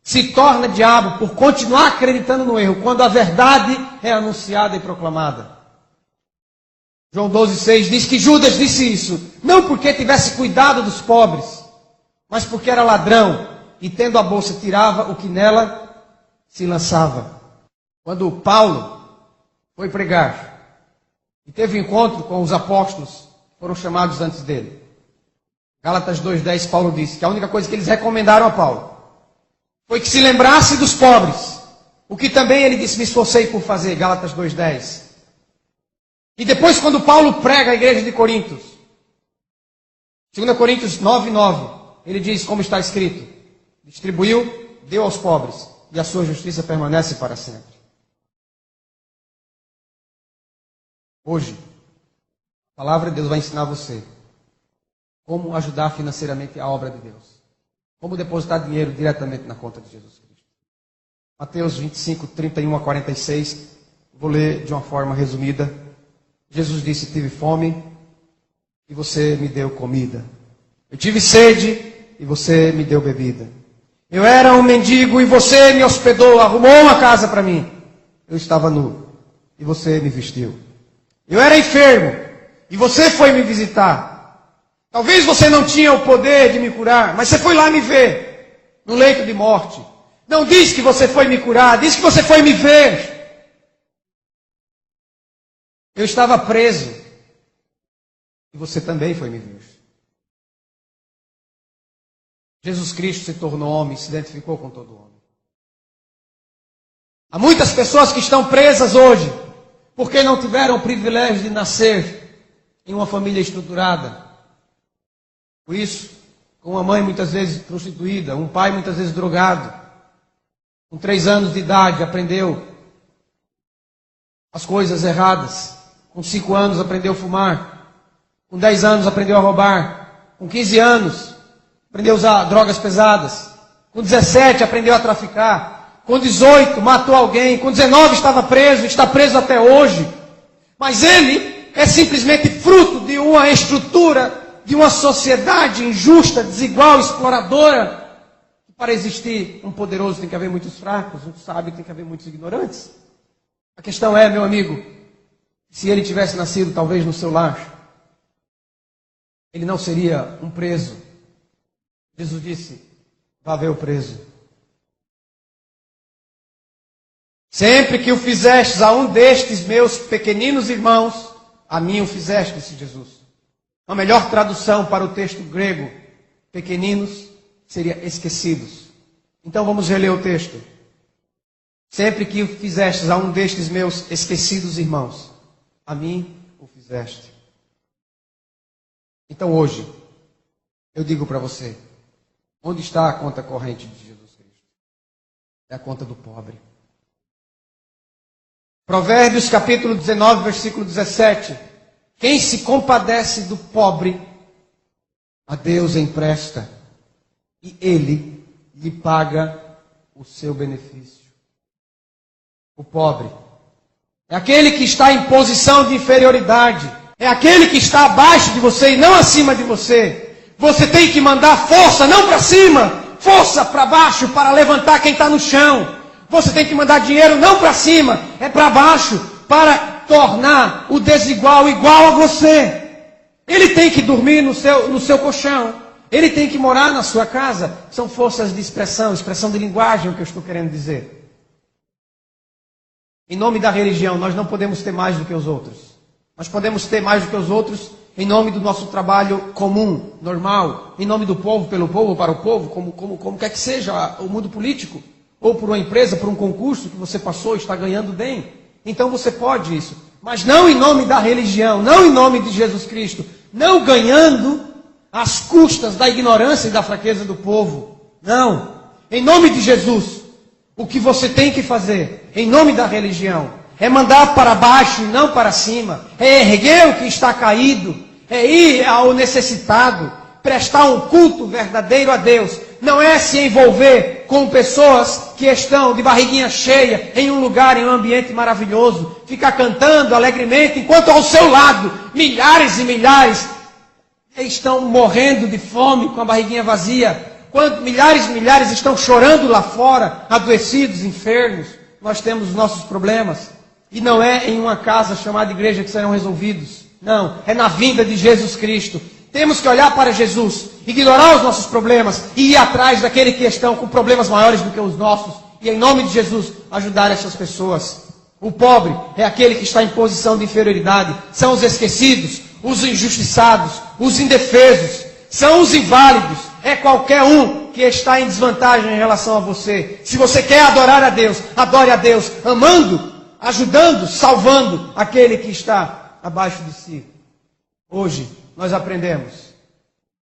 Se torna diabo por continuar acreditando no erro, quando a verdade é anunciada e proclamada. João 12,6 diz que Judas disse isso, não porque tivesse cuidado dos pobres, mas porque era ladrão, e tendo a bolsa tirava o que nela se lançava. Quando Paulo foi pregar, e teve encontro com os apóstolos, que foram chamados antes dele. Gálatas 2,10, Paulo disse que a única coisa que eles recomendaram a Paulo foi que se lembrasse dos pobres, o que também ele disse, me esforcei por fazer, Gálatas 2,10. E depois, quando Paulo prega a igreja de Coríntios, 2 Coríntios 9,9, ele diz, como está escrito, distribuiu, deu aos pobres, e a sua justiça permanece para sempre. Hoje, a palavra de Deus vai ensinar você como ajudar financeiramente a obra de Deus. Como depositar dinheiro diretamente na conta de Jesus Cristo. Mateus 25, 31 a 46, vou ler de uma forma resumida. Jesus disse, tive fome e você me deu comida. Eu tive sede e você me deu bebida. Eu era um mendigo e você me hospedou, arrumou uma casa para mim. Eu estava nu e você me vestiu. Eu era enfermo e você foi me visitar. Talvez você não tinha o poder de me curar, mas você foi lá me ver, no leito de morte. Não diz que você foi me curar, diz que você foi me ver. Eu estava preso e você também foi me ver. Jesus Cristo se tornou homem, se identificou com todo homem. Há muitas pessoas que estão presas hoje porque não tiveram o privilégio de nascer em uma família estruturada. Por isso, com uma mãe muitas vezes prostituída, um pai muitas vezes drogado, com 3 anos de idade aprendeu as coisas erradas, com 5 anos aprendeu a fumar, com 10 anos aprendeu a roubar, com 15 anos aprendeu a usar drogas pesadas. Com 17 aprendeu a traficar. Com 18 matou alguém. Com 19 estava preso, está preso até hoje. Mas ele é simplesmente fruto de uma estrutura, de uma sociedade injusta, desigual, exploradora. Para existir um poderoso tem que haver muitos fracos, um sábio tem que haver muitos ignorantes. A questão é, meu amigo, se ele tivesse nascido talvez no seu lar, ele não seria um preso. Jesus disse, vá ver o preso. Sempre que o fizestes a um destes meus pequeninos irmãos, a mim o fizeste, disse Jesus. A melhor tradução para o texto grego, pequeninos, seria esquecidos. Então vamos reler o texto. Sempre que o fizestes a um destes meus esquecidos irmãos, a mim o fizeste. Então hoje, eu digo para você, onde está a conta corrente de Jesus Cristo? É a conta do pobre. Provérbios capítulo 19, versículo 17. Quem se compadece do pobre, a Deus empresta, e Ele lhe paga o seu benefício. O pobre é aquele que está em posição de inferioridade. É aquele que está abaixo de você e não acima de você. Você tem que mandar força, não para cima, força para baixo para levantar quem está no chão. Você tem que mandar dinheiro não para cima, é para baixo para tornar o desigual igual a você. Ele tem que dormir no seu colchão. Ele tem que morar na sua casa. São forças de expressão de linguagem, o que eu estou querendo dizer. Em nome da religião, nós não podemos ter mais do que os outros. Nós podemos ter mais do que os outros em nome do nosso trabalho comum, normal, em nome do povo, pelo povo, para o povo, como quer que seja o mundo político, ou por uma empresa, por um concurso que você passou e está ganhando bem. Então você pode isso. Mas não em nome da religião, não em nome de Jesus Cristo, não ganhando às custas da ignorância e da fraqueza do povo. Não. Em nome de Jesus, o que você tem que fazer, em nome da religião, é mandar para baixo e não para cima. É erguer o que está caído. É ir ao necessitado. Prestar um culto verdadeiro a Deus. Não é se envolver com pessoas que estão de barriguinha cheia em um lugar, em um ambiente maravilhoso. Ficar cantando alegremente, enquanto ao seu lado, milhares e milhares estão morrendo de fome com a barriguinha vazia. Quando milhares e milhares estão chorando lá fora, adoecidos, enfermos. Nós temos os nossos problemas. E não é em uma casa chamada igreja que serão resolvidos. Não, é na vinda de Jesus Cristo. Temos que olhar para Jesus, ignorar os nossos problemas e ir atrás daqueles que estão com problemas maiores do que os nossos. E em nome de Jesus, ajudar essas pessoas. O pobre é aquele que está em posição de inferioridade. São os esquecidos, os injustiçados, os indefesos. São os inválidos. É qualquer um que está em desvantagem em relação a você. Se você quer adorar a Deus, adore a Deus, amando, ajudando, salvando aquele que está abaixo de si. Hoje, nós aprendemos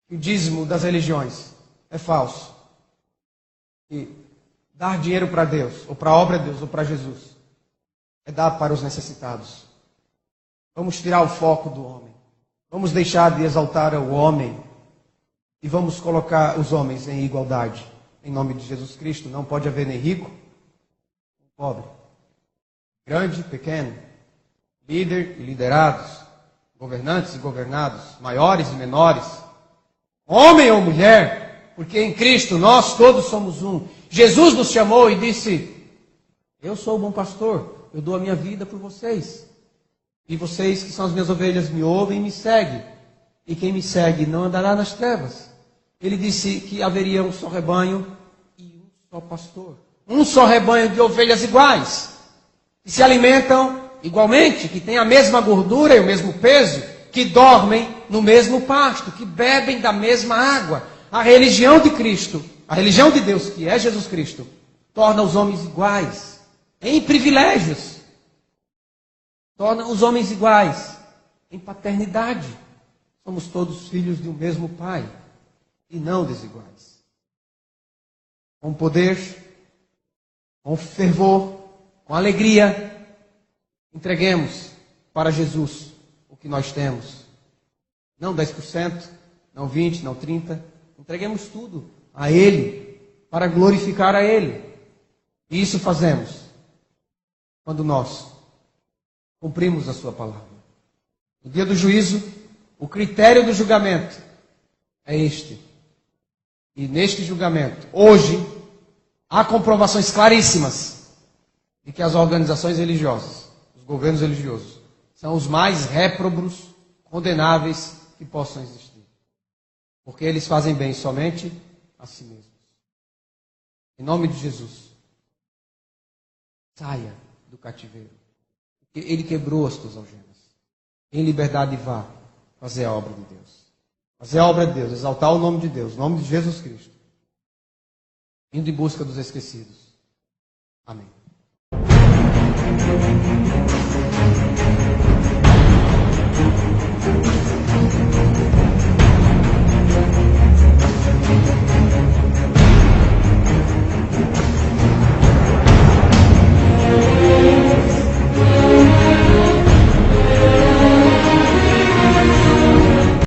que o dízimo das religiões é falso. E dar dinheiro para Deus, ou para a obra de Deus, ou para Jesus, é dar para os necessitados. Vamos tirar o foco do homem. Vamos deixar de exaltar o homem. E vamos colocar os homens em igualdade. Em nome de Jesus Cristo, não pode haver nem rico, nem pobre. Grande, pequeno, líder e liderados, governantes e governados, maiores e menores, homem ou mulher, porque em Cristo nós todos somos um. Jesus nos chamou e disse, eu sou o bom pastor, eu dou a minha vida por vocês. E vocês que são as minhas ovelhas me ouvem e me seguem. E quem me segue não andará nas trevas. Ele disse que haveria um só rebanho e um só pastor. Um só rebanho de ovelhas iguais, que se alimentam igualmente, que têm a mesma gordura e o mesmo peso, que dormem no mesmo pasto, que bebem da mesma água. A religião de Cristo, a religião de Deus, que é Jesus Cristo, torna os homens iguais em privilégios. Torna os homens iguais em paternidade. Somos todos filhos de um mesmo Pai e não desiguais. Com poder, com fervor, com alegria, entreguemos para Jesus o que nós temos. Não 10%, não 20%, não 30%, Entreguemos tudo a Ele, para glorificar a Ele. E isso fazemos quando nós cumprimos a sua palavra. No dia do juízo, o critério do julgamento é este. E neste julgamento, hoje, há comprovações claríssimas de que as organizações religiosas, os governos religiosos, são os mais réprobos, condenáveis que possam existir. Porque eles fazem bem somente a si mesmos. Em nome de Jesus, saia do cativeiro. Ele quebrou as tuas algemas. Em liberdade vá fazer a obra de Deus. Fazer a obra de Deus, exaltar o nome de Deus, o nome de Jesus Cristo. Indo em busca dos esquecidos. Amém.